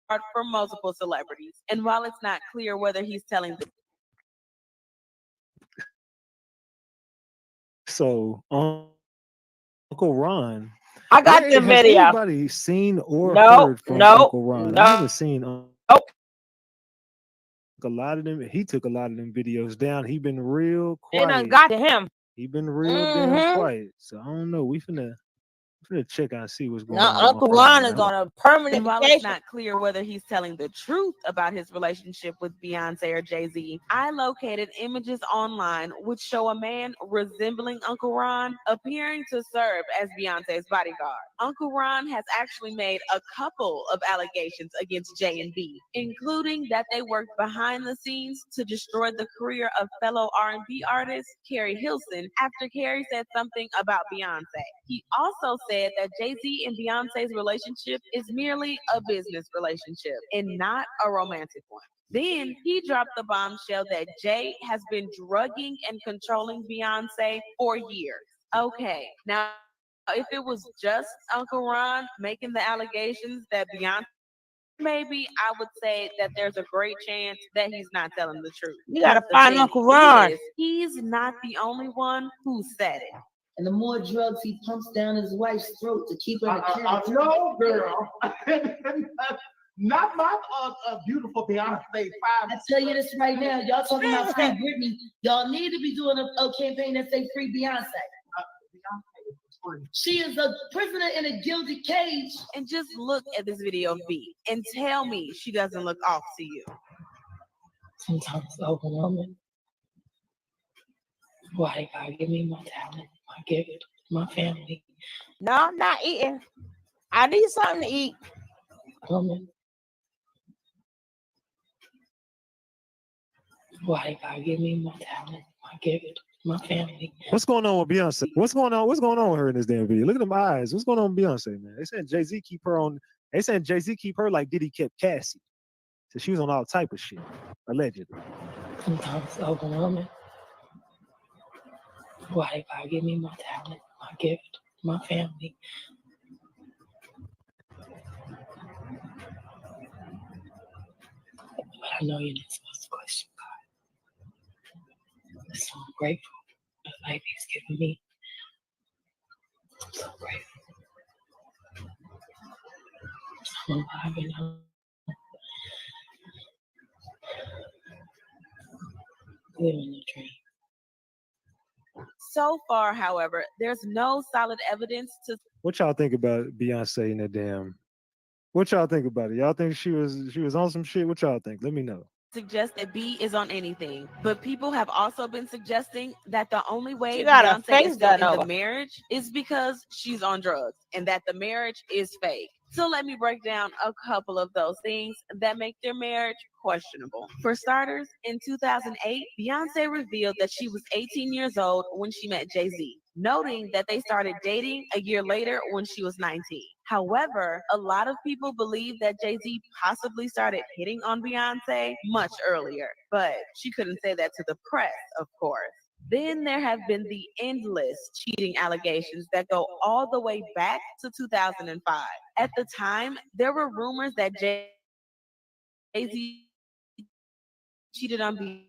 for multiple celebrities. And while it's not clear whether he's telling the So, Uncle Ron. I got the Has video. anybody seen or Nope, heard from nope, Uncle Ron? I haven't nope. seen a lot of them. He took a lot of them videos down. He been real They done quiet. got to him. He been real damn quiet. So I don't know. We finna check out and see what's going on. Now, Uncle Ron is on a permanent And while vacation. it's not clear whether he's telling the truth about his relationship with Beyonce or Jay-Z, I located images online which show a man resembling Uncle Ron appearing to serve as Beyonce's bodyguard. Uncle Ron has actually made a couple of allegations against J and B, including that they worked behind the scenes to destroy the career of fellow R&B artist Carrie Hilson after Carrie said something about Beyonce. He also said that Jay-Z and Beyonce's relationship is merely a business relationship and not a romantic one. Then he dropped the bombshell that Jay has been drugging and controlling Beyonce for years. Okay, now if it was just Uncle Ron making the allegations that Beyonce, maybe I would say that there's a great chance that he's not telling the truth. You gotta But the find thing Uncle Ron. is, he's not the only one who said it. And the more drugs he pumps down his wife's throat to keep her in a character. No, girl. Not my beautiful Beyonce. I tell you this right now, y'all talking about free Britney. Y'all need to be doing a campaign that say free Beyonce. She is a prisoner in a gilded cage. And just look at this video of B and tell me she doesn't look off to you. Sometimes it's overwhelming. Why God give me my talent, my gift, my family. No, I'm not eating. I need something to eat. Woman. Why God give me my talent, my gift, my family. What's going on with Beyonce? What's going on with her in this damn video? Look at them eyes. What's going on with Beyonce, man? They said Jay-Z keep her on. They said Jay-Z keep her like Diddy kept Cassie. So she was on all type of shit, allegedly. Sometimes it's overwhelming. Why God give me my talent, my gift, my family. But I know you're not supposed to question God. So I'm grateful for the life He's given me. I'm so grateful. I'm alive and So far, however, there's no solid evidence to What y'all think about Beyonce and that damn? What y'all think about it? Y'all think she was on some shit? What y'all think? Let me know. suggest that B is on anything, but people have also been suggesting that the only way She got her Beyonce face is still done in the over. marriage is because she's on drugs and that the marriage is fake. So let me break down a couple of those things that make their marriage questionable. For starters, in 2008, Beyonce revealed that she was 18 years old when she met Jay-Z, noting that they started dating a year later when she was 19. However, a lot of people believe that Jay-Z possibly started hitting on Beyonce much earlier, but she couldn't say that to the press, of course. Then there have been the endless cheating allegations that go all the way back to 2005. At the time, there were rumors that Jay-Z cheated on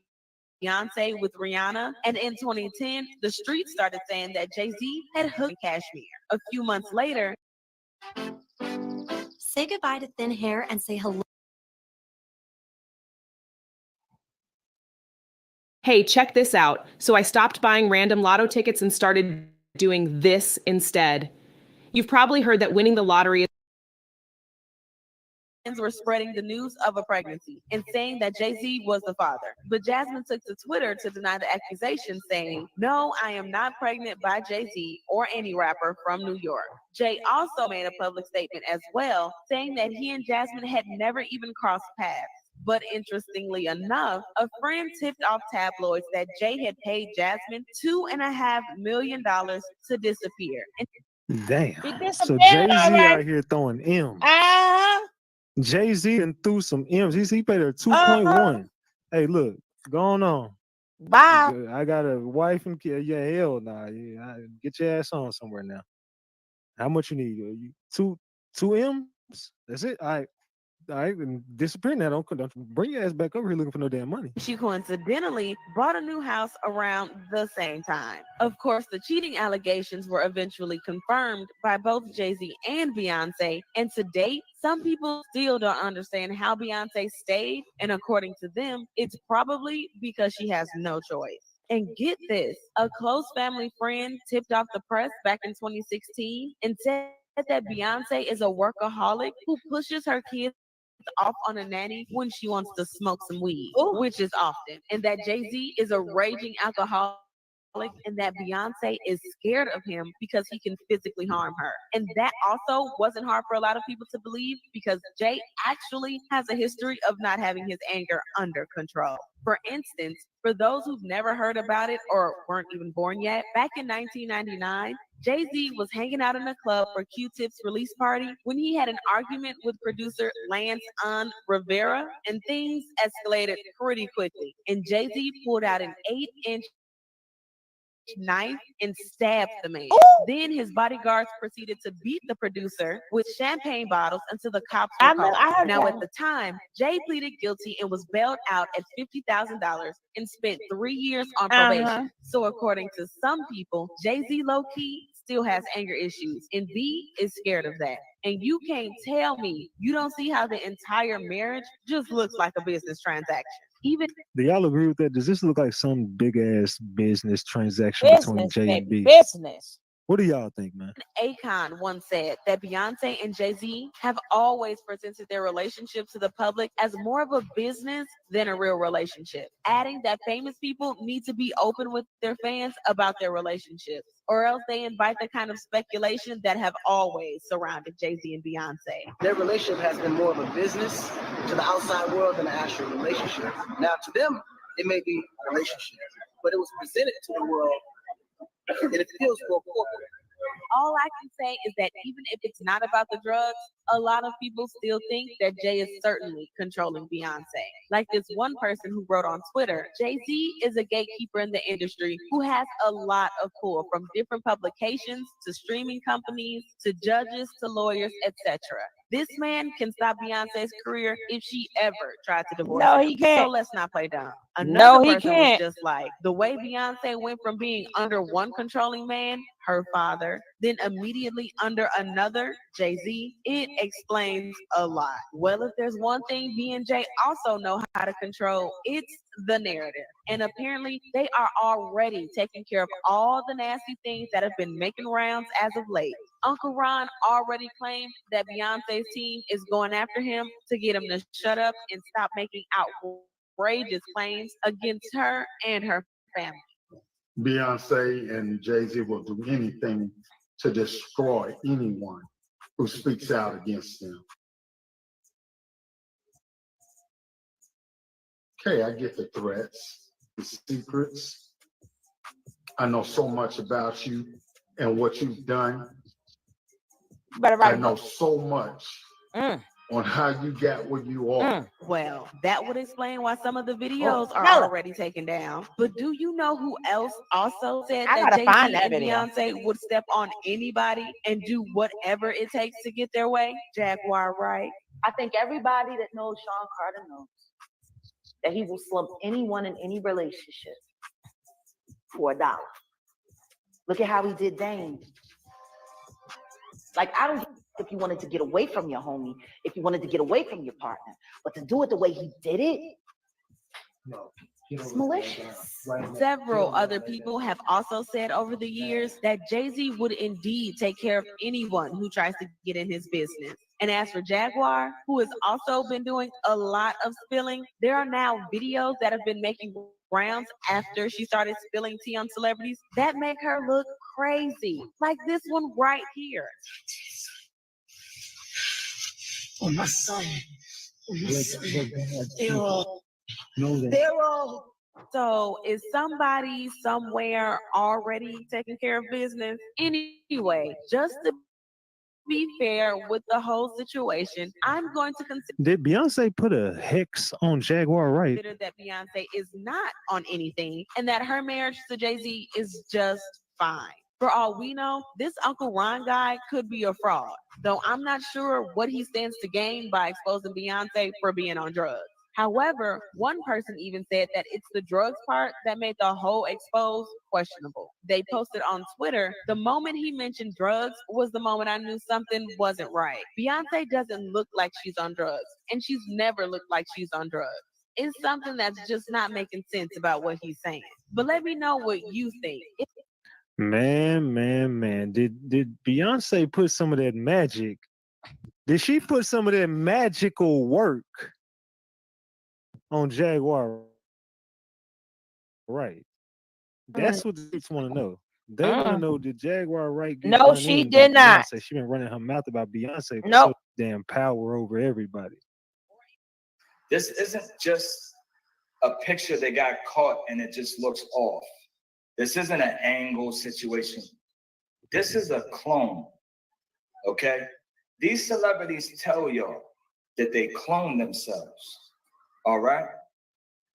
Beyonce with Rihanna, and in 2010, the streets started saying that Jay-Z had hooked Cashmere. A few months later, Say goodbye to thin hair and say hello. Hey, check this out. So I stopped buying random lotto tickets and started doing this instead. You've probably heard that winning the lottery were spreading the news of a pregnancy and saying that Jay-Z was the father. But Jasmine took to Twitter to deny the accusation, saying, "No, I am not pregnant by Jay-Z or any rapper from New York." Jay also made a public statement as well, saying that he and Jasmine had never even crossed paths. But interestingly enough, a friend tipped off tabloids that Jay had paid Jasmine $2.5 million to disappear. Damn. He So disappeared Jay-Z already. out here throwing M's. Uh-huh. Jay-Z and threw some M's. He paid her 2.1. Uh-huh. Hey, look, going on. Bye. I got a wife and kid. Yeah, hell nah. Yeah, get your ass on somewhere now. How much you need? Two M's? That's it. All right, and disappear now. Don't bring your ass back over here looking for no damn money. She coincidentally bought a new house around the same time. Of course, the cheating allegations were eventually confirmed by both Jay-Z and Beyonce, and to date, some people still don't understand how Beyonce stayed, and according to them, it's probably because she has no choice. And get this, a close family friend tipped off the press back in 2016 and said that Beyonce is a workaholic who pushes her kids off on a nanny when she wants to smoke some weed, which is often, and that Jay-Z is a raging alcoholic and that Beyonce is scared of him because he can physically harm her. And that also wasn't hard for a lot of people to believe because Jay actually has a history of not having his anger under control. For instance, for those who've never heard about it or weren't even born yet, back in 1999, Jay-Z was hanging out in a club for Q-Tip's release party when he had an argument with producer Lance Rivera, and things escalated pretty quickly. And Jay-Z pulled out an 8-inch knife and stabbed the man. Then his bodyguards proceeded to beat the producer with champagne bottles until the cops were called. Now, at the time, Jay pleaded guilty and was bailed out at $50,000 and spent 3 years on probation. So, according to some people, Jay-Z low-key still has anger issues, and B is scared of that. And you can't tell me you don't see how the entire marriage just looks like a business transaction. Even Do y'all agree with that? Does this look like some big ass business transaction between Business, Jay and baby. B? Business. What do y'all think, man? Akon once said that Beyonce and Jay-Z have always presented their relationship to the public as more of a business than a real relationship, adding that famous people need to be open with their fans about their relationships, or else they invite the kind of speculation that have always surrounded Jay-Z and Beyonce. Their relationship has been more of a business to the outside world than an actual relationship. Now, to them, it may be a relationship, but it was presented to the world and it feels more corporate. All I can say is that even if it's not about the drugs, a lot of people still think that Jay is certainly controlling Beyonce. Like this one person who wrote on Twitter, Jay-Z is a gatekeeper in the industry who has a lot of pull from different publications to streaming companies to judges to lawyers, etc. This man can stop Beyonce's career if she ever tried to divorce him. he can't. So let's not play dumb. No, Another he person was can't. just like, the way Beyonce went from being under one controlling man, her father, then immediately under another, Jay-Z, it explains a lot. Well, if there's one thing B and J also know how to control, it's the narrative. And apparently, they are already taking care of all the nasty things that have been making rounds as of late. Uncle Ron already claimed that Beyonce's team is going after him to get him to shut up and stop making outrageous claims against her and her family. Beyonce and Jay-Z will do anything to destroy anyone who speaks out against them. Okay, I get the threats, the secrets. I know so much about you and what you've done. I know so much on how you got where you are. Well, that would explain why some of the videos are Tell her. already taken down. But do you know who else also said I that gotta find Jay-Z that and video. Beyonce would step on anybody and do whatever it takes to get their way? Jaguar Wright. I think everybody that knows Sean Carter knows that he will slump anyone in any relationship for $1. Look at how he did Dame. Like, I don't if you wanted to get away from your homie, if you wanted to get away from your partner, but to do it the way he did it, it's malicious. Several other people have also said over the years that Jay-Z would indeed take care of anyone who tries to get in his business. And as for Jaguar, who has also been doing a lot of spilling, there are now videos that have been making rounds after she started spilling tea on celebrities that make her look crazy. Like this one right here. Oh, my son. Oh, my son. They're all. So is somebody somewhere already taking care of business? Anyway, just to be fair with the whole situation, I'm going to Did Beyonce put a hex on Jaguar Wright? consider that Beyonce is not on anything and that her marriage to Jay-Z is just fine. For all we know, this Uncle Ron guy could be a fraud, though I'm not sure what he stands to gain by exposing Beyonce for being on drugs. However, one person even said that it's the drugs part that made the whole expose questionable. They posted on Twitter, the moment he mentioned drugs was the moment I knew something wasn't right. Beyonce doesn't look like she's on drugs, and she's never looked like she's on drugs. It's something that's just not making sense about what he's saying. But let me know what you think. Man. Did Beyonce put some of that magic? Did she put some of that magical work on Jaguar? Right. That's what they want to know. They want to know, did Jaguar Wright get No, done she in by did not. Beyonce? She been running her mouth about Beyonce for Nope. so damn power over everybody. This isn't just a picture that got caught and it just looks off. This isn't an angle situation. This is a clone, okay? These celebrities tell y'all that they clone themselves, all right?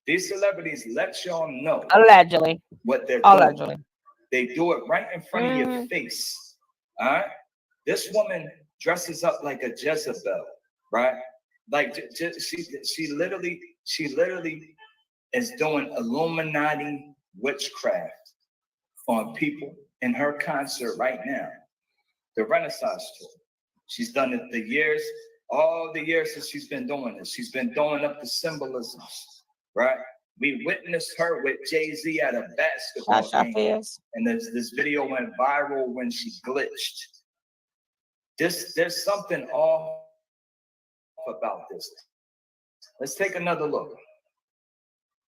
These celebrities let y'all know Allegedly. what they're Allegedly. doing. They do it right in front of your face, all right? This woman dresses up like a Jezebel, right? Like she literally is doing Illuminati witchcraft on people in her concert right now. The Renaissance tour. She's done it all the years since she's been doing this. She's been throwing up the symbolisms, right? We witnessed her with Jay-Z at a basketball game. And this video went viral when she glitched. There's something off about this. Let's take another look.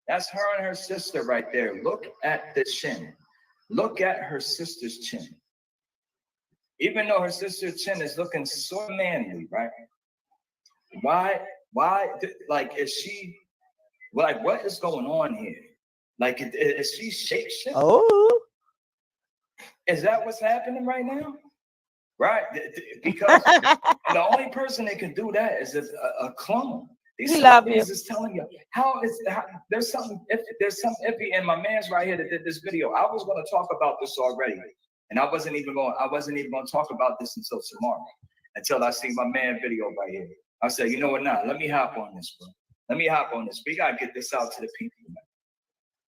That's her and her sister right there. Look at the chin. Look at her sister's chin. Even though her sister's chin is looking so manly, right? Why, like, is she, like, what is going on here? Like, is she shape-shifting? Oh. Is that what's happening right now? Right? Because the only person that can do that is a clone. These celebrities is telling you there's something iffy, and my man's right here that did this video. I was going to talk about this already, and I wasn't even going to talk about this until tomorrow, until I see my man video right here. I said, you know what, now let me hop on this, bro. Let me hop on this. We gotta get this out to the people, man.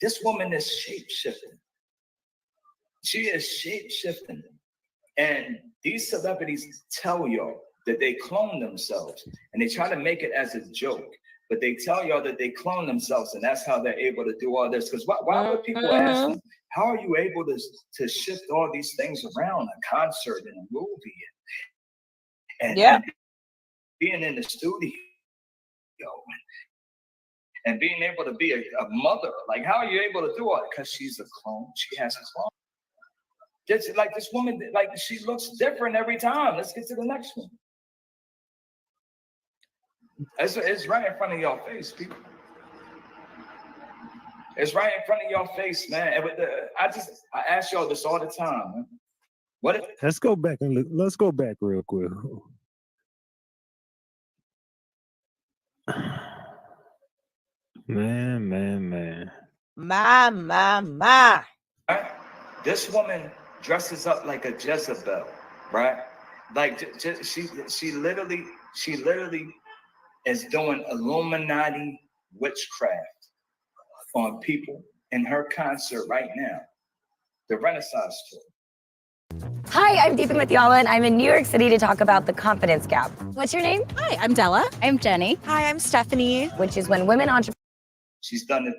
This woman is shape-shifting. She is shape-shifting, and these celebrities tell y'all that they clone themselves, and they try to make it as a joke. but they tell y'all that they clone themselves, and that's how they're able to do all this. Because why would people ask them, how are you able to shift all these things around, a concert and a movie, and being in the studio, and being able to be a mother? Like, how are you able to do all that? Because she's a clone. She has a clone. Just like this woman, like she looks different every time. Let's get to the next one. It's right in front of y'all face, people. It's right in front of y'all face, man. And I ask y'all this all the time, man. What if? Let's go back and look. Let's go back real quick. Man. My. Right? This woman dresses up like a Jezebel, right? Like she literally is doing Illuminati witchcraft on people in her concert right now. The Renaissance tour. Hi, I'm Deepin with y'all, and I'm in New York City to talk about the confidence gap. What's your name? Hi, I'm Della. I'm Jenny. Hi, I'm Stephanie. Which is when women entrepreneurs. She's done it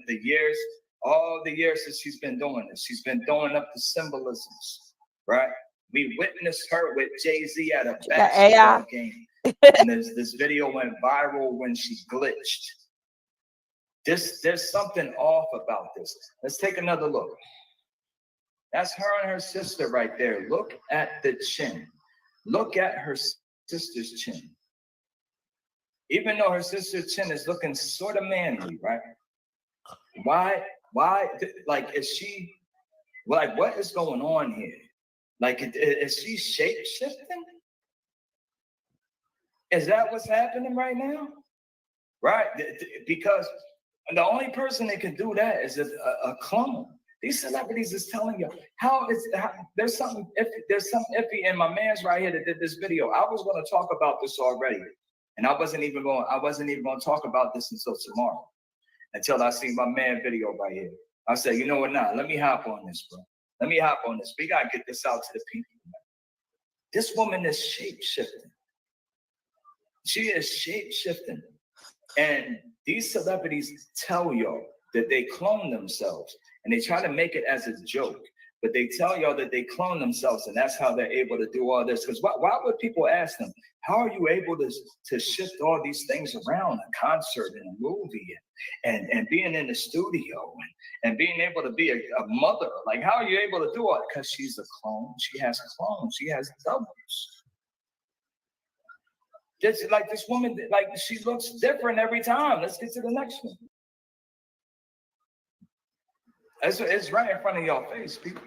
all the years since she's been doing this. She's been throwing up the symbolisms, right? We witnessed her with Jay-Z at a basketball game. And this video went viral when she glitched. There's something off about this. Let's take another look. That's her and her sister right there. Look at the chin. Look at her sister's chin. Even though her sister's chin is looking sort of manly, right? Why, like, is she, like, what is going on here? Like, is she shape-shifting? Is that what's happening right now? Right? Because the only person that can do that is a clone. These celebrities is telling you there's something iffy. And my man's right here that did this video. I was going to talk about this already, and I wasn't even going to talk about this until tomorrow, until I see my man video right here. I said, you know what? Now let me hop on this, bro. Let me hop on this. We gotta get this out to the people. Man. This woman is shape-shifting. She is shape-shifting, and these celebrities tell y'all that they clone themselves. And they try to make it as a joke, but they tell y'all that they clone themselves, and that's how they're able to do all this. Because why would people ask them, how are you able to shift all these things around, a concert and a movie, and being in the studio, and being able to be a mother? Like, how are you able to do it? Because she's a clone. She has clones. She has doubles. Just like this woman, like, she looks different every time. Let's get to the next one. It's right in front of y'all face, people.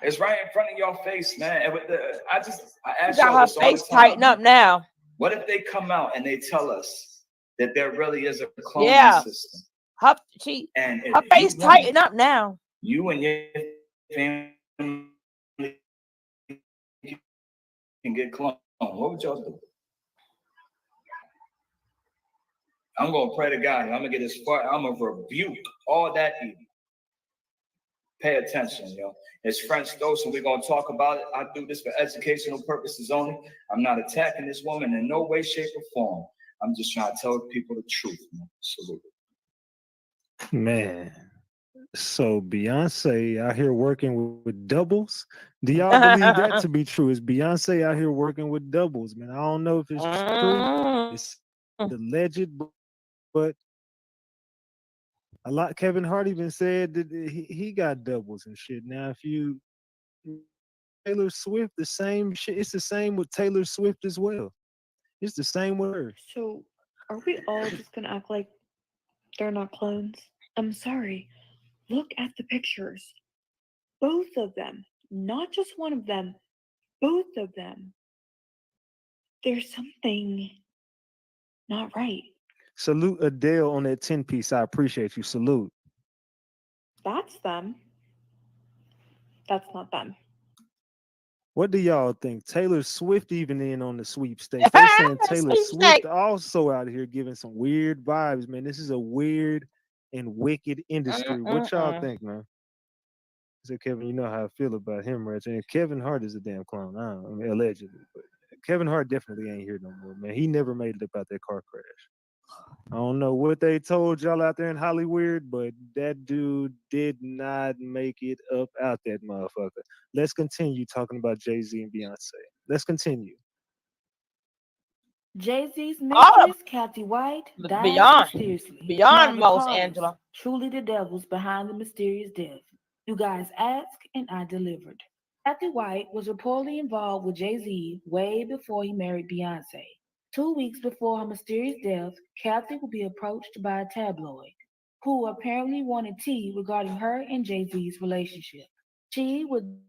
It's right in front of y'all face, man. And I ask y'all this all the time. Face tighten up now. What if they come out and they tell us that there really is a cloning system? Her face tighten up now. You and your family can get cloned. What would y'all do? I'm going to pray to God. I'm going to get as far. I'm going to rebuke all that evil. Pay attention, yo. It's French dose, and we're going to talk about it. I do this for educational purposes only. I'm not attacking this woman in no way, shape, or form. I'm just trying to tell people the truth, man. Salute. Man. So Beyonce out here working with doubles. Do y'all believe that to be true? Is Beyonce out here working with doubles, man? I don't know if it's true. It's alleged, but a lot. Kevin Hart even said that he got doubles and shit. Now, if you Taylor Swift, the same shit. It's the same with Taylor Swift as well. It's the same with her. So, are we all just gonna act like they're not clones? I'm sorry. Look at the pictures. Both of them, not just one of them. Both of them. There's something not right. Salute Adele on that 10-piece. I appreciate you. Salute. That's them. That's not them. What do y'all think? Taylor Swift even in on the sweepstakes. They're saying Taylor Swift also out here giving some weird vibes, man. This is a weird and wicked industry. What y'all think, man? So Kevin, you know how I feel about him, right? And Kevin Hart is a damn clown. I mean, allegedly, but Kevin Hart definitely ain't here no more, man. He never made it up out that car crash. I don't know what they told y'all out there in Hollywood, but that dude did not make it up out that motherfucker. Let's continue talking about Jay-Z and Beyonce. Let's continue. Jay-Z's All mistress, Kathy White, died beyond, mysteriously. beyond Now the most, cause, Angela. truly the devil's behind the mysterious death. You guys asked and I delivered. Kathy White was reportedly involved with Jay-Z way before he married Beyonce. 2 weeks before her mysterious death, Kathy would be approached by a tabloid who apparently wanted tea regarding her and Jay-Z's relationship. She would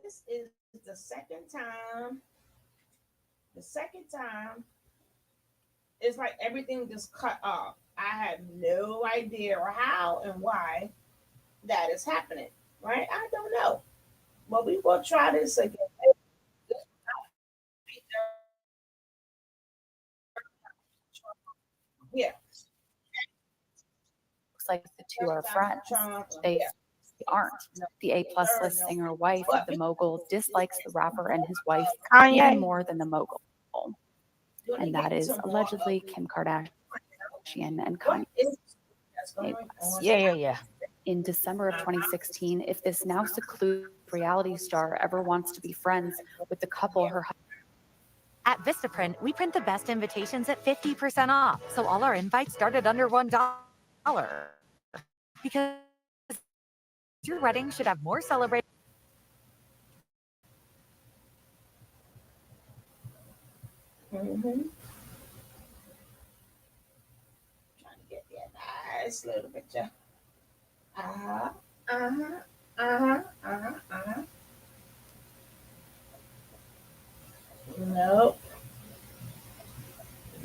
this is the second time. The second time, it's like everything just cut off. I have no idea how and why that is happening. Right? I don't know. But we will try this again. Yeah. Looks like the two are friends. They aren't. The A-plus list singer wife of the mogul dislikes the rapper and his wife even more than the mogul. And that is allegedly Kim Kardashian and Kanye. Yeah. In December of 2016, if this now secluded reality star ever wants to be friends with the couple her At Vistaprint, we print the best invitations at 50% off, so all our invites start at under $1. Because your wedding should have more celebrations. Mm-hmm. Trying to get that nice little picture. Uh-huh. Uh-huh. Uh-huh. Uh-huh. Uh-huh. Nope.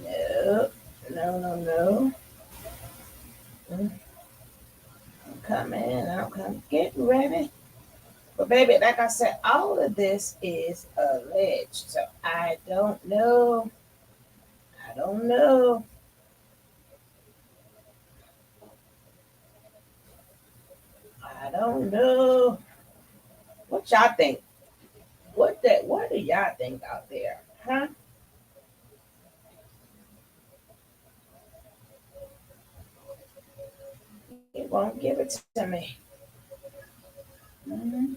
Nope. No. I'm coming. I'm coming. Get ready. But baby, like I said, all of this is alleged. So I don't know. I don't know. I don't know. What y'all think? What do y'all think out there? Huh? It won't give it to me. Mm-hmm.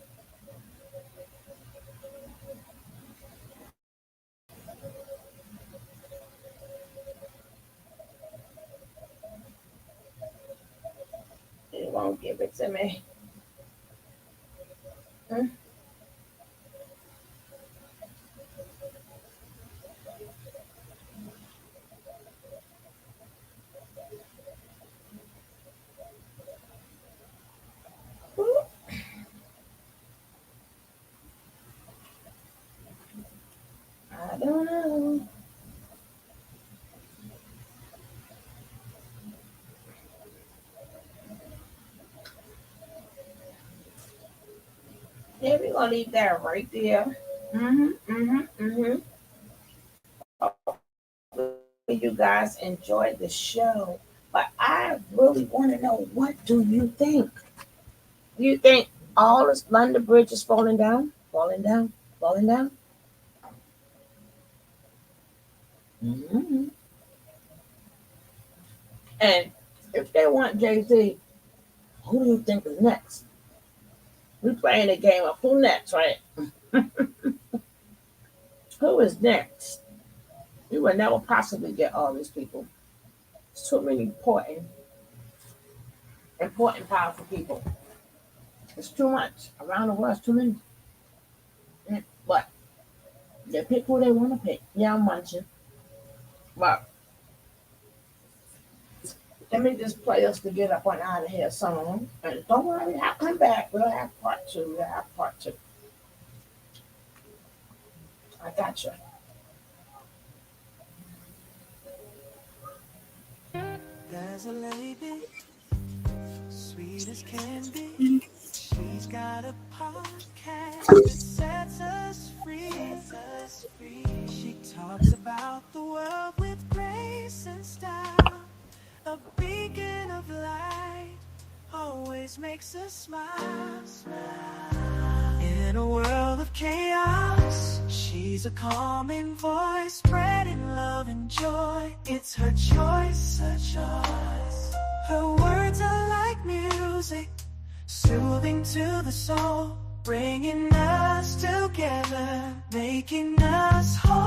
It won't give it to me. Hmm? I don't know. Yeah, we're gonna leave that right there. You guys enjoyed the show, but I really want to know, what do you think? Do you think all this London Bridge is falling down? Falling down? Falling down? Mm-hmm. And if they want Jay-Z, who do you think is next? We playing a game of who next, right? Who is next? We will never possibly get all these people. It's too many important, powerful people. It's too much. Around the world, it's too many. But they pick who they want to pick. Yeah, I'm watching. But let me just play us to get up on out of here song. And don't worry, I'll come back. We'll have part two. I got you. There's a lady, sweet as can be. She's got a podcast that sets us free. She talks about the world with grace and style. A beacon of light always makes us smile. In a world of chaos, she's a calming voice, spreading love and joy. It's her choice, Her words are like music, soothing to the soul, bringing us together, making us whole.